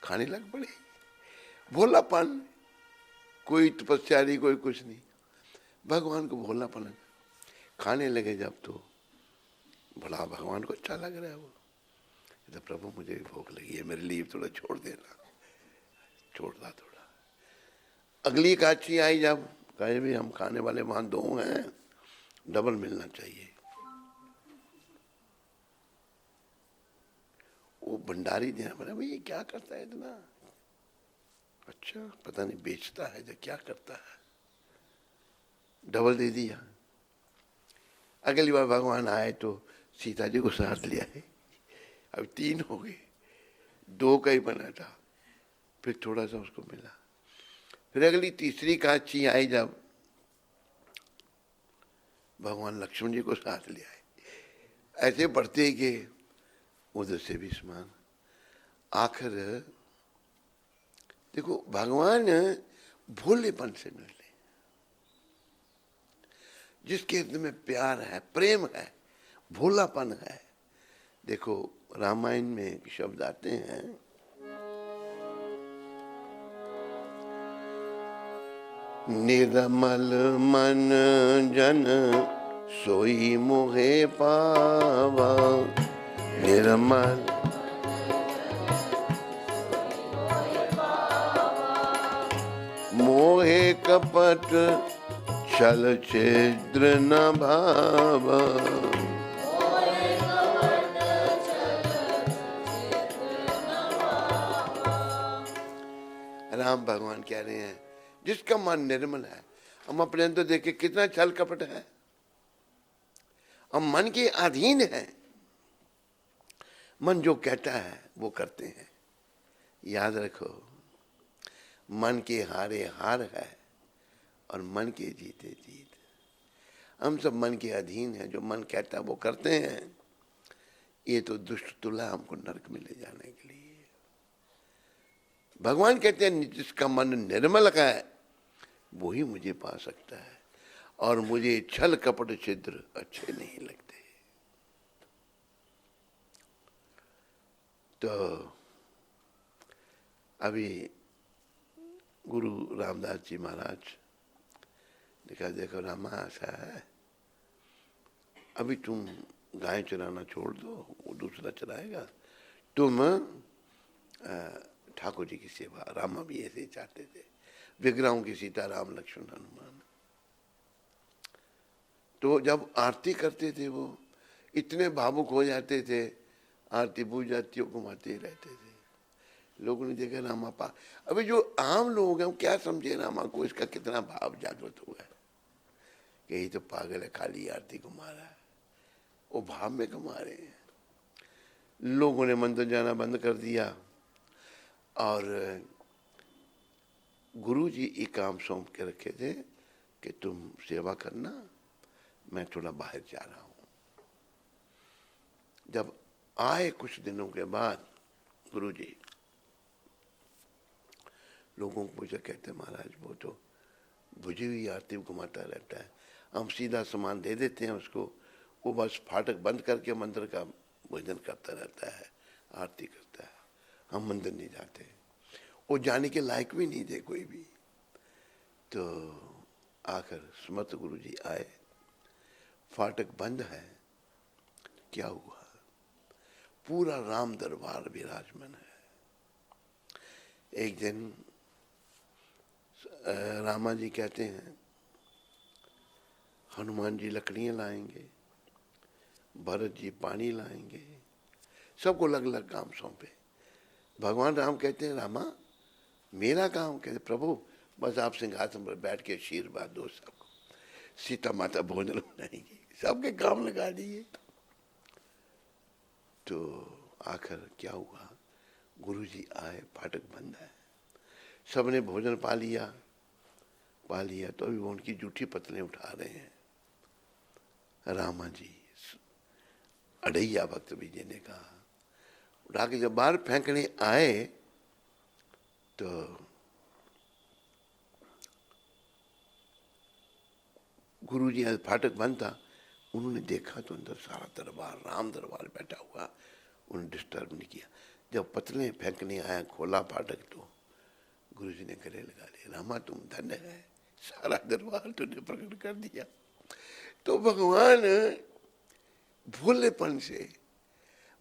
खाने लग पड़े। भोलापन, कोई तपस्यारी कोई कुछ नहीं, भगवान को भोलापन खाने लगे जब, तो भला भगवान को अच्छा लग रहा है। वो तो प्रभु मुझे भी भूख लगी है, मेरे लिए थोड़ा छोड़ देना, छोड़ता थोड़ा। अगली एकादशी आई जब, कहे भी हम खाने वाले वहां 2 हैं, डबल मिलना चाहिए। वो भंडारी देना पड़ा, भाई ये क्या करता है इतना, अच्छा पता नहीं बेचता है या क्या करता है, डबल दे दिया। अगली बार भगवान आए तो सीता जी को साथ लिया है, अब 3 हो गए, 2 का ही बना था, फिर थोड़ा सा उसको मिला। फिर अगली तीसरी एकादशी आई जब, भगवान लक्ष्मण जी को साथ ले आए। ऐसे बढ़ते गए, उधर से भी स्नान। आखिर देखो भगवान भोलेपन से मिलते, जिसके हृदय में प्यार है, प्रेम है, भोलापन है। देखो रामायण में शब्द आते हैं, निर्मल मन जन सोई मोहे पावा, निर्मल मोहे कपट छल छिद्र न भावा। राम भगवान कह रहे हैं जिसका मन निर्मल है, हम अपने अंदर देखे कितना छल कपट है, हम मन के अधीन है, मन जो कहता है वो करते हैं। याद रखो, मन के हारे हार है और मन के जीते जीत। हम सब मन के अधीन हैं, जो मन कहता है वो करते हैं। ये तो दुष्ट तुला हमको नरक में ले जाने के लिए। भगवान कहते हैं जिसका मन निर्मल का है वही मुझे पा सकता है, और मुझे छल कपट छिद्र अच्छे नहीं लगते। तो अभी गुरु रामदास जी महाराज ने कहा, देखो रामा ऐसा है, अभी तुम गाय चराना छोड़ दो, वो दूसरा चराएगा, तुम ठाकुर जी की सेवा। रामा भी ऐसे ही चाहते थे, विग्रहों की सीता राम लक्ष्मण हनुमान। तो जब आरती करते थे वो इतने भावुक हो जाते थे, आरती पूज जाती घुमाते ही रहते थे। लोगों ने देखा रामा पा, अभी जो आम लोग हैं वो क्या समझे रामा को, इसका कितना भाव जागृत हुआ है कि यही तो पागल है, खाली आरती घुमा रहा है। वो भाव में घुमा रहे हैं। लोगों ने मंदिर जाना बंद कर दिया, और गुरु जी एक काम सौंप के रखे थे कि तुम सेवा करना, मैं थोड़ा बाहर जा रहा हूं। जब आए कुछ दिनों के बाद गुरु जी, लोगों को पूछा, कहते महाराज वो तो बुझी हुई आरती घुमाता रहता है, हम सीधा सामान दे देते हैं उसको, वो बस फाटक बंद करके मंदिर का भोजन करता रहता है, आरती करता है, हम मंदिर नहीं जाते। वो जाने के लायक भी नहीं थे कोई भी। तो आखिर समर्थ गुरु जी आए, फाटक बंद है, क्या हुआ? पूरा राम दरबार विराजमान है। एक दिन रामा जी कहते हैं, हनुमान जी लकड़ियां लाएंगे, भरत जी पानी लाएंगे, सबको अलग अलग काम सौंपे। भगवान राम कहते हैं, रामा मेरा काम? कहते प्रभु बस आप सिंहासन पर बैठ के आशीर्वाद दो सबको, सीता माता भोजन बनाएंगी, सबके काम लगा दिए। तो आखिर क्या हुआ? गुरुजी आए, फाटक बंद है, सबने भोजन पा लिया तो अभी वो उनकी जूठी पतलें उठा रहे हैं। रामा जी अड़ैया भक्त विजय ने कहा, उठा के जब बाहर फेंकने आए तो गुरुजी आज फाटक बंद था, उन्होंने देखा तो अंदर सारा दरबार, राम दरबार बैठा हुआ, उन्होंने डिस्टर्ब नहीं किया। जब पतले फेंकने आया, खोला फाटक तो गुरुजी ने गले लगा लिया, रामा तुम धन्य है, सारा दरबार तुमने प्रकट कर दिया। तो भगवान भोलेपन से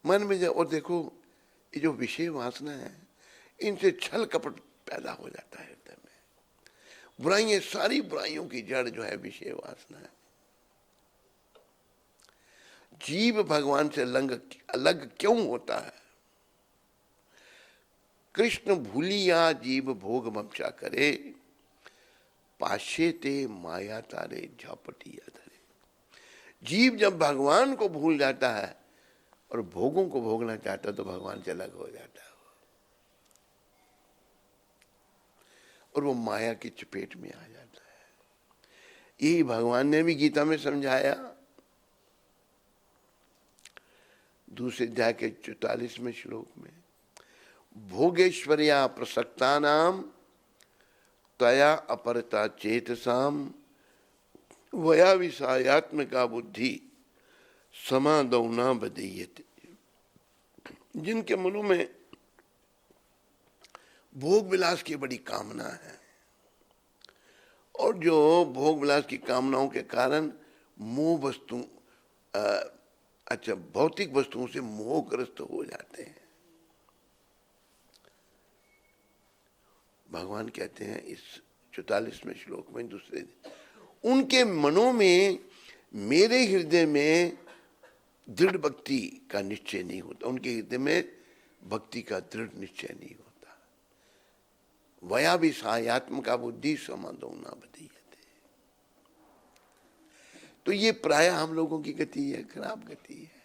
मन में जब, और देखो ये जो विषय वासना है, इनसे छल कपट पैदा हो जाता है हृदय में। बुराइयां, सारी बुराइयों की जड़ जो है विषय वासना है। जीव भगवान से अलग क्यों होता है? कृष्ण भूलिया जीव भोग ममचा करे, पाशे ते माया तारे झापटिया धरे। जीव जब भगवान को भूल जाता है और भोगों को भोगना चाहता है तो भगवान से अलग हो जाता है, और वो माया की चपेट में आ जाता है। यही भगवान ने भी गीता में समझाया। दूसरे अध्याय के 44वें श्लोक में, भोगेश्वर्या प्रसक्ता नाम तया अपरता चेतसाम वया विषयात्मका बुद्धि समादौ न बदीयते। जिनके मनों में भोग विलास की बड़ी कामना है, और जो भोग विलास की कामनाओं के कारण मोह वस्तु भौतिक वस्तुओं से मोहग्रस्त हो जाते हैं। भगवान कहते हैं इस 44वें श्लोक में दूसरे, उनके मनों में, मेरे हृदय में दृढ़ भक्ति का निश्चय नहीं होता, उनके हृदय में भक्ति का दृढ़ निश्चय नहीं होता। वया भी सहायात्मका बुद्धि समादो न बदीयते। तो ये प्राय हम लोगों की गति है, खराब गति है।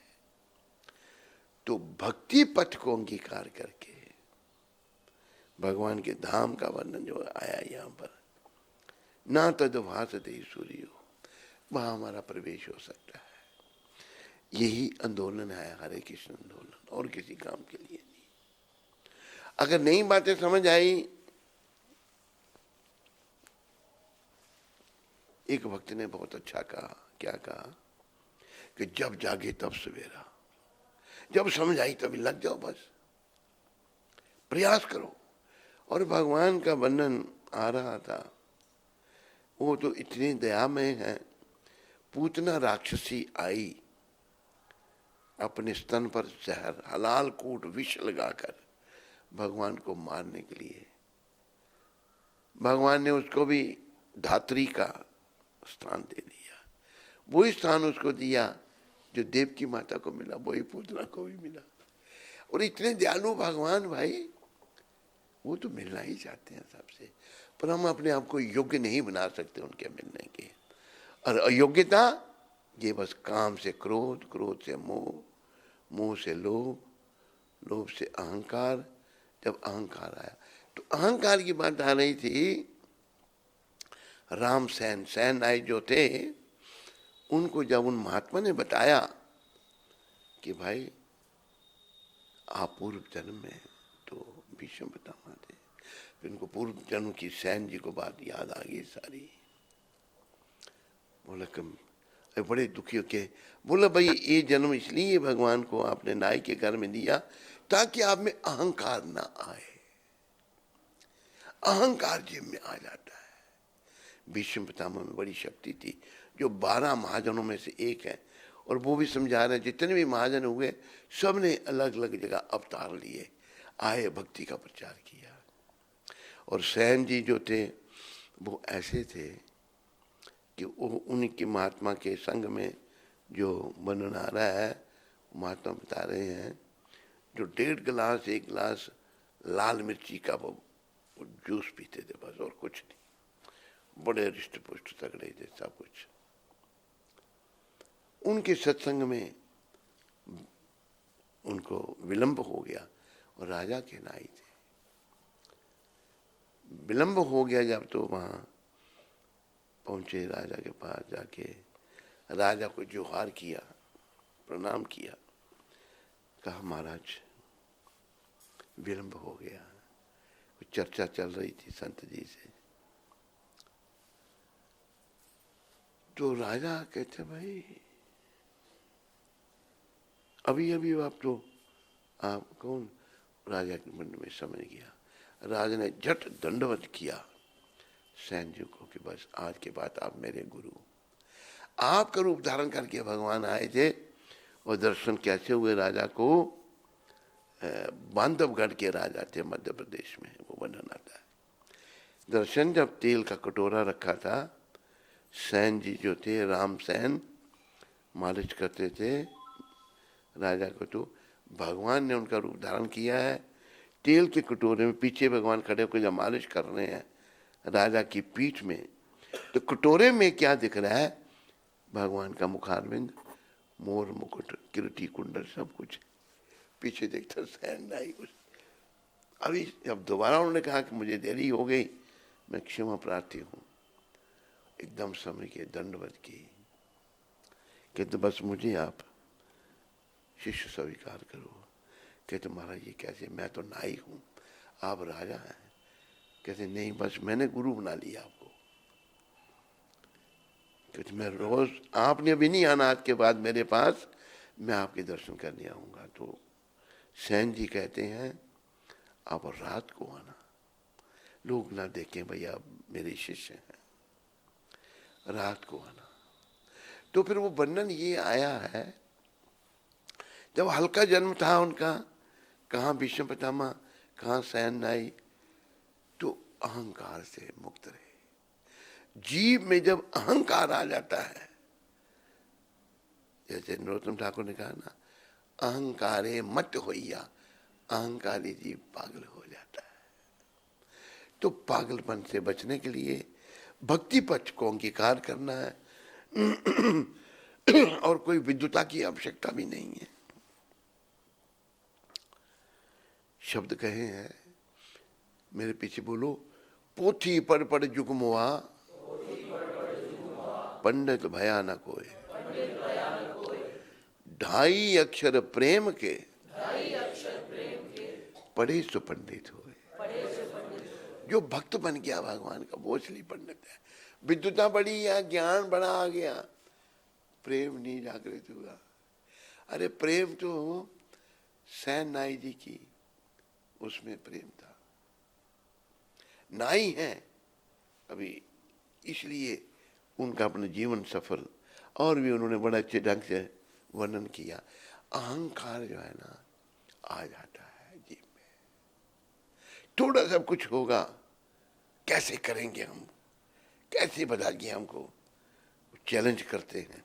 तो भक्ति पथ को अंगीकार करके भगवान के धाम का वर्णन जो आया यहाँ पर, ना तद भासते सूर्यो वहां हमारा प्रवेश हो सकता है। यही आंदोलन है हरे कृष्ण आंदोलन, और किसी काम के लिए नहीं। अगर नई बातें समझ आई, एक भक्त ने बहुत अच्छा कहा, क्या कहा कि जब जागे तब सवेरा, जब समझ आई तभी लग जाओ, बस प्रयास करो। और भगवान का वर्णन आ रहा था, वो तो इतने दयामय है। पूतना राक्षसी आई अपने स्तन पर जहर, हलाल कूट विष लगाकर भगवान को मारने के लिए। भगवान ने उसको भी धात्री का स्थान दे दिया। वही स्थान उसको दिया जो देव की माता को मिला, वही पूतना को भी मिला। और इतने दयालु भगवान भाई, वो तो मिलना ही चाहते हैं सबसे, पर हम अपने आप को योग्य नहीं बना सकते उनके मिलने के। और अयोग्यता, ये बस काम से क्रोध, क्रोध से मोह, मोह से लोभ, लोभ से अहंकार। जब अहंकार आया तो अहंकार की बात आ रही थी। राम सैन, सैन नायक जो थे, उनको जब उन महात्मा ने बताया कि भाई आप पूर्व जन्म में तो भीष्म पितामह थे, फिर उनको पूर्व जन्म की सैन जी को बात याद आ गई सारी। बोला कम, बड़े दुखी होके बोला भाई ये जन्म इसलिए भगवान को आपने नाई के घर में दिया ताकि आप में अहंकार ना आए। अहंकार जीव में आ जाता है। भीष्म पितामह में बड़ी शक्ति थी, जो 12 महाजनों में से एक है। और वो भी समझा रहे, जितने भी महाजन हुए सब ने अलग अलग जगह अवतार लिए, आए भक्ति का प्रचार किया। और सैन जी जो थे वो ऐसे थे कि वो उनकी महात्मा के संग में जो वर्णन आ रहा है, महात्मा बता रहे हैं, जो 1.5 गिलास 1 गिलास लाल मिर्ची का वो जूस पीते थे, बस और कुछ नहीं। बड़े रिष्ट पुष्ट तगड़े थे सब कुछ। उनके सत्संग में उनको विलंब हो गया और राजा के नाई थे। विलंब हो गया जब, तो वहां पहुंचे राजा के पास, जाके राजा को जोहार किया, प्रणाम किया, कहा महाराज विलंब हो गया। कुछ चर्चा चल रही थी संत जी से। तो राजा कहते भाई अभी अभी आप कौन? राजा के मन में समझ गया। राजा ने झट दंडवत किया सैन जी को कि बस आज के बाद आप मेरे गुरु। आपका रूप धारण करके भगवान आए थे। और दर्शन कैसे हुए राजा को? बांधवगढ़ के राजा थे मध्य प्रदेश में, वो वर्णन आता है। दर्शन, जब तेल का कटोरा रखा था, सैन जी जो थे, राम सैन मालिश करते थे राजा को, तो भगवान ने उनका रूप धारण किया है। तेल के कटोरे में पीछे भगवान खड़े होकर जब मालिश कर रहे हैं राजा की पीठ में, तो कटोरे में क्या दिख रहा है? भगवान का मुखारविंद, मोर मुकुट, किरीटी कुंडल, सब कुछ। पीछे देखता सैन नाई कुछ। अभी जब दोबारा उन्होंने कहा कि मुझे देरी हो गई, मैं क्षमा प्रार्थी हूं, एकदम समय के दंडवत की कि तो बस मुझे आप शिष्य स्वीकार करो। कहते महाराज ये कैसे, मैं तो नाई हूं, आप राजा हैं। कहते नहीं, बस मैंने गुरु बना लिया आपको। कहते मैं रोज, आपने अभी नहीं आना आज के बाद मेरे पास, मैं आपके दर्शन करने आऊंगा। तो सैन जी कहते हैं आप रात को आना, लोग ना देखें भैया मेरे शिष्य हैं, रात को आना। तो फिर वो वर्णन ये आया है, जब हल्का जन्म था उनका, कहाँ भीष्म पितामह, कहाँ सैन नाई, तो अहंकार से मुक्त रहे। जीव में जब अहंकार आ जाता है, जैसे नरोत्तम ठाकुर ने कहा ना, अहंकारे मत होइया, अहंकारी जीव पागल हो जाता है। तो पागलपन से बचने के लिए भक्ति पक्ष को अंगीकार करना है और कोई विद्वता की आवश्यकता भी नहीं है। शब्द कहे हैं, मेरे पीछे बोलो, पोथी पढ़ पढ़ जुगमुआ, पंडित भया न कोय, ढाई अक्षर प्रेम के, पढ़े सो पंडित हुए। जो भक्त बन गया भगवान का वो असली पंडित है। विद्वता बढ़ी या ज्ञान बड़ा आ गया, प्रेम नहीं जागृत हुआ। अरे प्रेम तो सैन नाई जी की, उसमें प्रेम था। नाई है अभी, इसलिए उनका अपना जीवन सफल, और भी उन्होंने बड़ा अच्छे ढंग से वर्णन किया। अहंकार जो है ना आ जाता है जीव में, थोड़ा सा कुछ होगा, कैसे करेंगे हम, कैसे बदलेंगे हमको, चैलेंज करते हैं।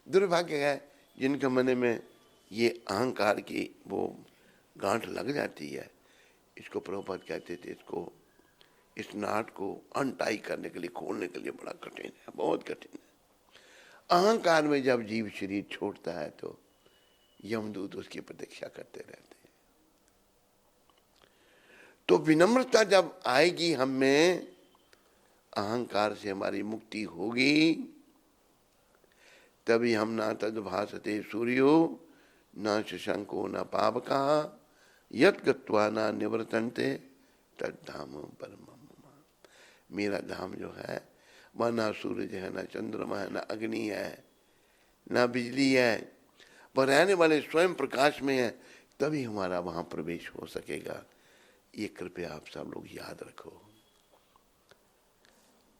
दुर्भाग्य है जिनके मन में ये अहंकार की वो गांठ लग जाती है। इसको प्रभुपाद कहते थे, इसको इस नाट को अनटाई करने के लिए, खोलने के लिए बड़ा कठिन है, बहुत कठिन है। अहंकार में जब जीव शरीर छोड़ता है तो यमदूत उसकी प्रतीक्षा करते रहते हैं। तो विनम्रता जब आएगी हम में, अहंकार से हमारी मुक्ति होगी, तभी हम ना तद्भासते सूर्यो न शशंको न पावका यत् गत्वा न निवर्तन्ते तद्धाम परमम्। मेरा धाम जो है वह ना सूरज है, ना चंद्रमा है, ना अग्नि है, ना बिजली है, वह रहने वाले स्वयं प्रकाश में है, तभी हमारा वहां प्रवेश हो सकेगा। ये कृपया आप सब लोग याद रखो।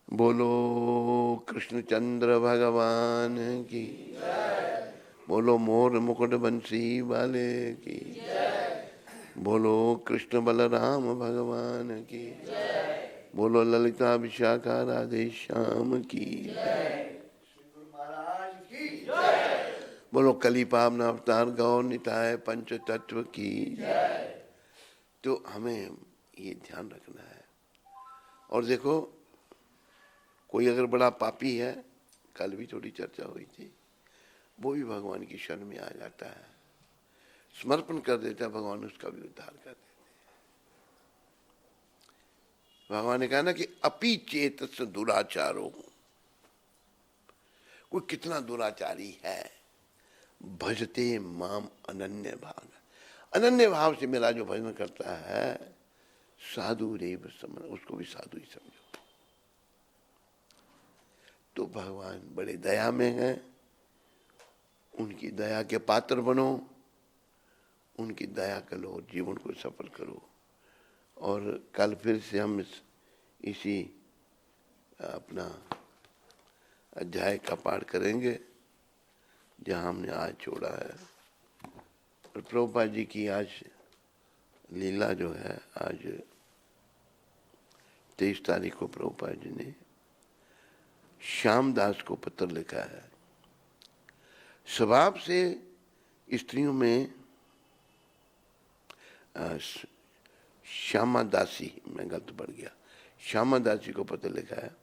बोलो कृष्णचंद्र भगवान की, बोलो मोर मुकुट बंसी वाले की, बोलो कृष्ण बलराम भगवान की, बोलो ललिता विशाखा राधे श्याम की, बोलो कली पावन अवतार गौर निताय पंच तत्व की। तो हमें ये ध्यान रखना है। और देखो, कोई अगर बड़ा पापी है, कल भी थोड़ी चर्चा हुई थी, वो भी भगवान की शरण में आ जाता है, समर्पण कर देता है, भगवान उसका भी उद्धार कर देते हैं। भगवान ने कहा ना कि अपि चेतस दुराचारो, कोई कितना दुराचारी है, भजते माम अनन्य भाव, अनन्य भाव से मेरा जो भजन करता है, साधु रेव समझ, उसको भी साधु ही समझो। तो भगवान बड़े दया में हैं, उनकी दया के पात्र बनो, उनकी दया करो, जीवन को सफल करो। और कल फिर से हम इसी अपना अध्याय का पाठ करेंगे जहाँ हमने आज छोड़ा है। और प्रभुपाद जी की आज लीला जो है, आज 23 तारीख को प्रभुपाद जी ने श्यामदास को पत्र लिखा है। स्वभाव से स्त्रियों में श्यामा दासी, मैं गलत पढ़ गया, श्यामा दासी को पत्र लिखा है।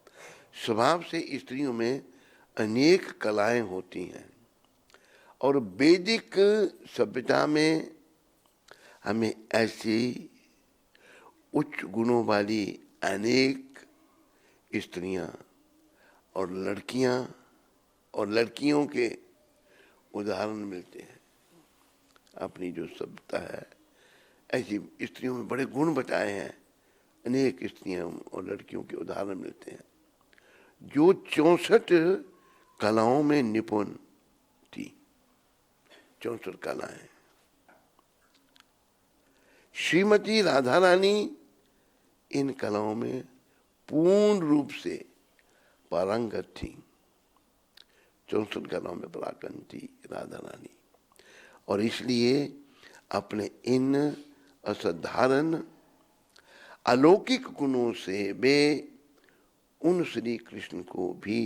स्वभाव से स्त्रियों में अनेक कलाएं होती हैं और वैदिक सभ्यता में हमें ऐसी उच्च गुणों वाली अनेक स्त्रियां और लड़कियां और लड़कियों के उदाहरण मिलते हैं। अपनी जो सभ्यता है, ऐसी स्त्रियों में बड़े गुण बताए हैं, अनेक स्त्रियां और लड़कियों के उदाहरण मिलते हैं जो 64 कलाओं में निपुण थी। 64 कलाएं। श्रीमती राधा रानी इन कलाओं में पूर्ण रूप से पारंगत थी। 64 कलाओं में पराक्रम थी राधा रानी, और इसलिए अपने इन असाधारण अलौकिक गुणों से वे उन श्री कृष्ण को भी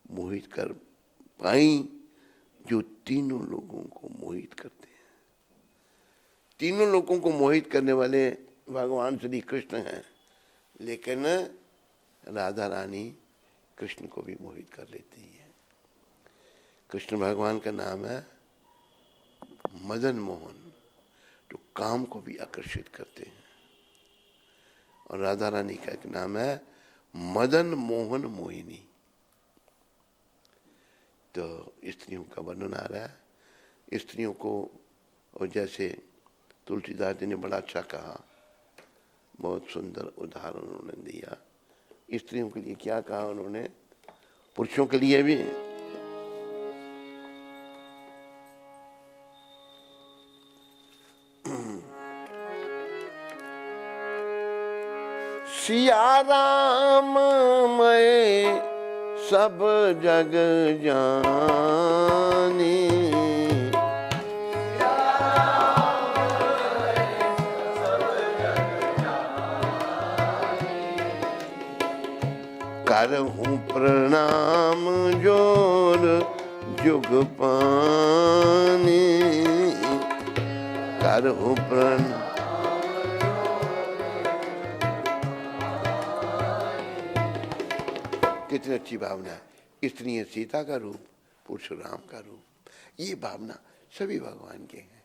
मोहित कर पाई जो तीनों लोगों को मोहित करते हैं। तीनों लोगों को मोहित करने वाले भगवान श्री कृष्ण हैं, लेकिन राधा रानी कृष्ण को भी मोहित कर लेती है। कृष्ण भगवान का नाम है मदन मोहन, जो काम को भी आकर्षित करते हैं, और राधा रानी का एक नाम है मदन मोहन मोहिनी। तो स्त्रियों का वर्णन आ रहा है। स्त्रियों को, और जैसे तुलसीदास जी ने बड़ा अच्छा कहा, बहुत सुंदर उदाहरण उन्होंने दिया। स्त्रियों के लिए क्या कहा उन्होंने, पुरुषों के लिए भी। सिया राम मैं सब जग जानी, करहूँ प्रणाम जोर जुग पानी, करहूँ प्रणाम। कितनी अच्छी भावना है। स्त्री है सीता का रूप, पुरुष राम का रूप। ये भावना सभी भगवान के हैं।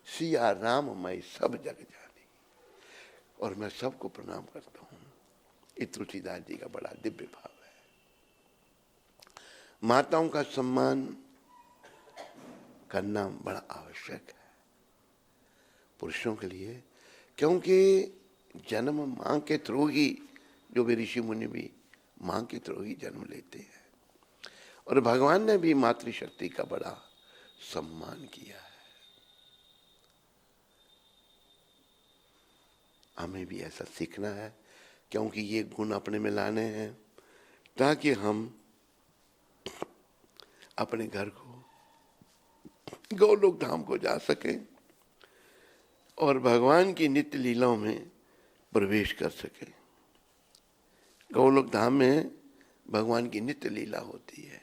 सिया राम मैं सब जग जानी, और मैं सबको प्रणाम करता हूँ। ये तुलसीदास जी का बड़ा दिव्य भाव है। माताओं का सम्मान करना बड़ा आवश्यक है पुरुषों के लिए, क्योंकि जन्म मां के थ्रू ही, जो भी ऋषि मुनि भी मां के थ्रू ही जन्म लेते हैं। और भगवान ने भी मातृशक्ति का बड़ा सम्मान किया है। हमें भी ऐसा सीखना है, क्योंकि ये गुण अपने में लाने हैं, ताकि हम अपने घर को, गोलोक धाम को जा सकें और भगवान की नित्य लीलाओं में प्रवेश कर सकें। गोलोक धाम में भगवान की नित्य लीला होती है।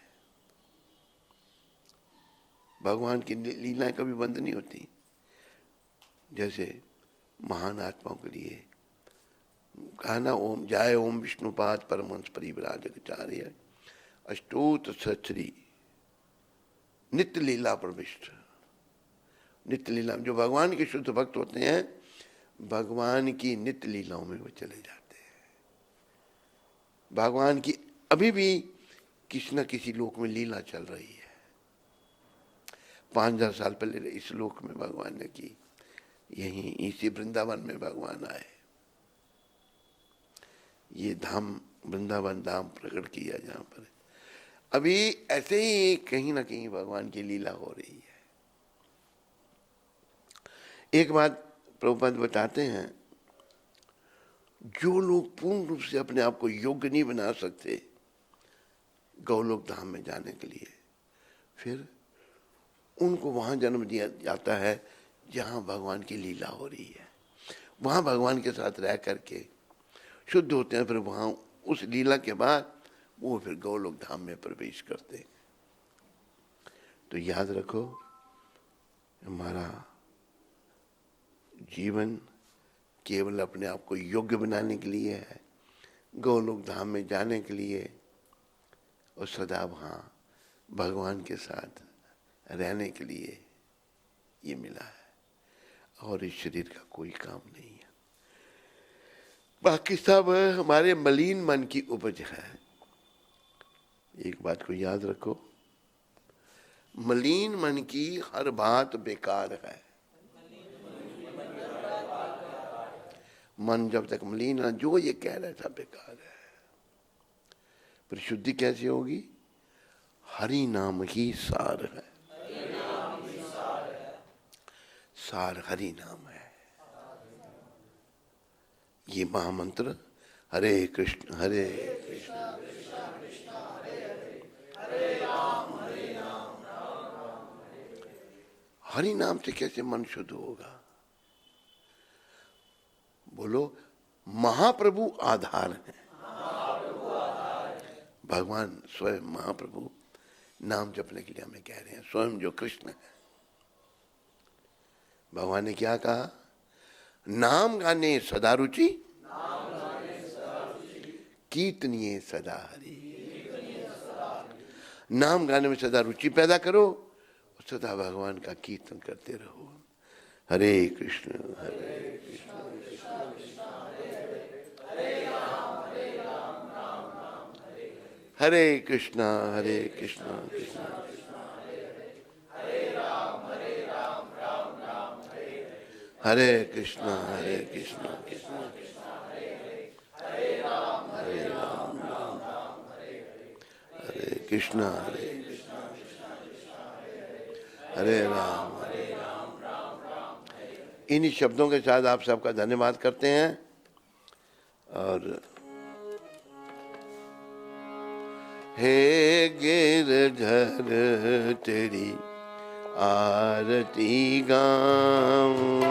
भगवान की लीलाएं कभी बंद नहीं होती। जैसे महान आत्माओं के लिए कहना, ओम जाय ओम विष्णुपाद परमहंस परिव्राजकाचार्य अष्टोत सचरी नित्य लीला प्रविष्ट। नित्य लीला, जो भगवान के शुद्ध भक्त होते हैं, भगवान की नित्य लीलाओं में वो चले जाते हैं। भगवान की अभी भी किसी न किसी लोक में लीला चल रही है। 5000 साल पहले इस लोक में भगवान ने की, यहीं इसी वृंदावन में भगवान आए। ये धाम वृंदावन धाम प्रकट किया जहां पर अभी ऐसे ही कहीं ना कहीं भगवान की लीला हो रही है। एक बात प्रभुपाद बताते हैं, जो लोग पूर्ण रूप से अपने आप को योग्य नहीं बना सकते गौलोक धाम में जाने के लिए, फिर उनको वहां जन्म दिया जाता है जहां भगवान की लीला हो रही है। वहां भगवान के साथ रह करके शुद्ध होते हैं। फिर वहां उस लीला के बाद वो फिर गौलोक धाम में प्रवेश करते हैं। तो याद रखो, हमारा जीवन केवल अपने आप को योग्य बनाने के लिए है, गौलोक धाम में जाने के लिए, और सदा वहां भगवान के साथ रहने के लिए ये मिला है। और इस शरीर का कोई काम नहीं है। बाकी सब हमारे मलिन मन की उपज है। एक बात को याद रखो, मलिन मन की हर बात बेकार है। मन जब तक मलिन है, जो ये कह रहा था बेकार है। फिर शुद्धि कैसे होगी? हरि नाम ही सार है। सार हरि नाम है। ये महामंत्र, हरे कृष्ण हरे कृष्ण कृष्ण कृष्ण हरे हरे, हरे राम राम राम हरे। हरि नाम से कैसे मन शुद्ध होगा? बोलो, महाप्रभु आधार है। भगवान स्वयं महाप्रभु नाम जपने के लिए हमें कह रहे हैं, स्वयं जो कृष्ण है। भगवान ने क्या कहा? नाम गाने सदा रुचि, कीर्तनिए सदा हरि। नाम गाने में सदा रुचि पैदा करो, सदा भगवान का कीर्तन करते रहो। हरे कृष्ण हरे कृष्ण कृष्ण कृष्ण हरे हरे, हरे राम राम राम हरे। हरे कृष्णा कृष्णा हरे कृष्णा कृष्णा हरे कृष्णा हरे राम। इन्हीं शब्दों के साथ आप सबका धन्यवाद करते हैं और हे गिरधर तेरी आरती गाऊं,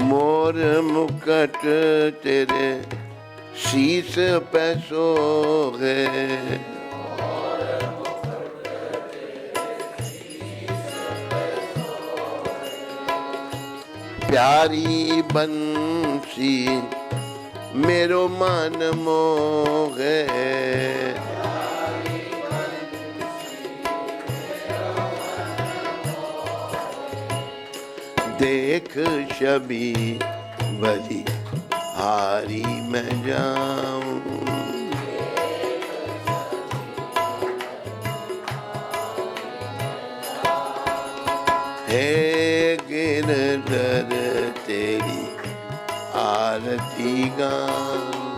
मोर मुकुट तेरे शीस पे सोहे, प्यारी बंसी मेरो मन मोहे, देख छवि बलि हारी मैं जाऊं, हे गिरधर तेरी आरती गाऊं,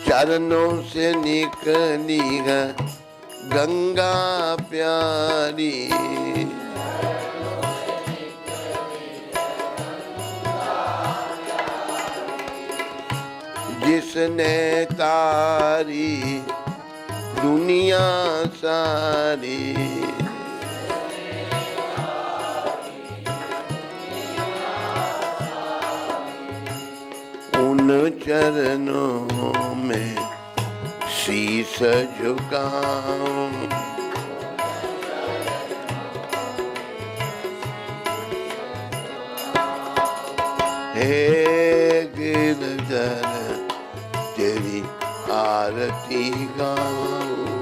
चरणों से निकली है गंगा प्यारी, जिसने तारी दुनिया सारी, उन चरणों में शीश झुकाऊं, हे गिरधर तेरी आरती गाऊं,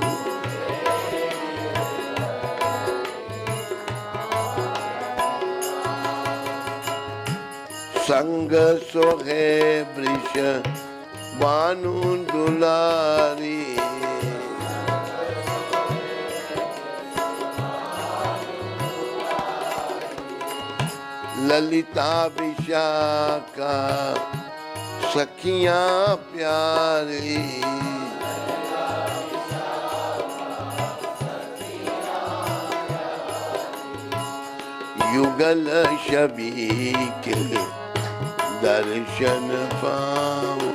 संग सोहे वृष बानु दुलारी, ललिता विशाखा सखियां प्यारी, युगल छवि के दर्शन पाऊं,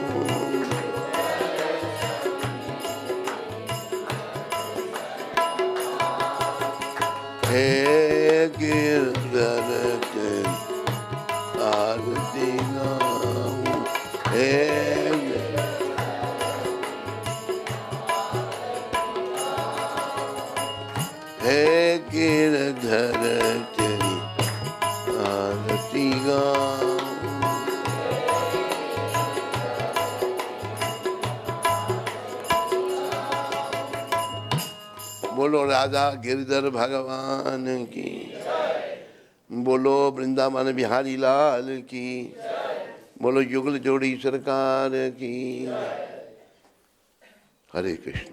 हे गिरधर तेरी आरती गाऊं, हे गिरधर तेरी आरती गाऊं, बोलो राधा गिरधर भगवान की, बोलो वृंदावन बिहारी लाल की, बोलो युगल जोड़ी सरकार की। हरे कृष्ण।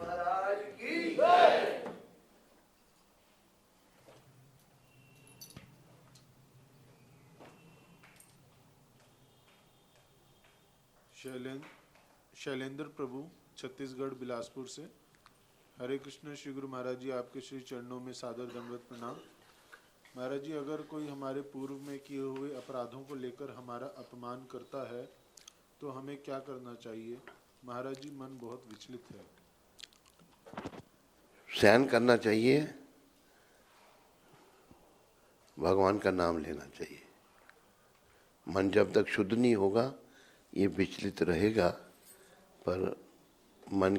शैलेंद्र प्रभु छत्तीसगढ़ बिलासपुर से। हरे कृष्ण श्री गुरु महाराज जी, आपके श्री चरणों में सादर दंडवत प्रणाम। महाराज जी, अगर कोई हमारे पूर्व में किए हुए अपराधों को लेकर हमारा अपमान करता है तो हमें क्या करना चाहिए? महाराज जी, मन बहुत विचलित है। सहन करना चाहिए, भगवान का नाम लेना चाहिए। मन जब तक शुद्ध नहीं होगा ये विचलित रहेगा, पर मन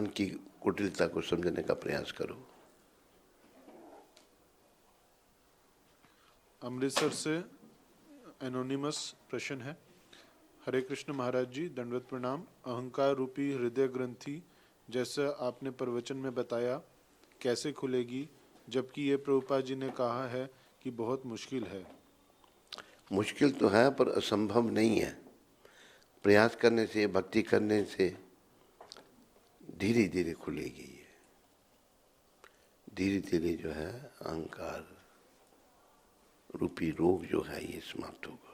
की कुटिलता को समझने का प्रयास करो। अमृतसर से एनोनिमस प्रश्न है। हरे कृष्ण महाराज जी, दंडवत प्रणाम। अहंकार रूपी हृदय ग्रंथि जैसा आपने प्रवचन में बताया कैसे खुलेगी, जबकि ये प्रभुपाद जी ने कहा है कि बहुत मुश्किल है। मुश्किल तो है पर असंभव नहीं है। प्रयास करने से, भक्ति करने से धीरे धीरे खुलेगी ये। धीरे धीरे जो है अहंकार रूपी रोग जो है ये समाप्त होगा।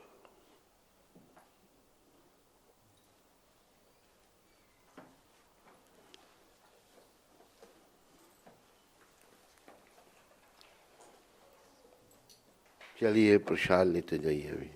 चलिए प्रसाद लेते जाइए अभी।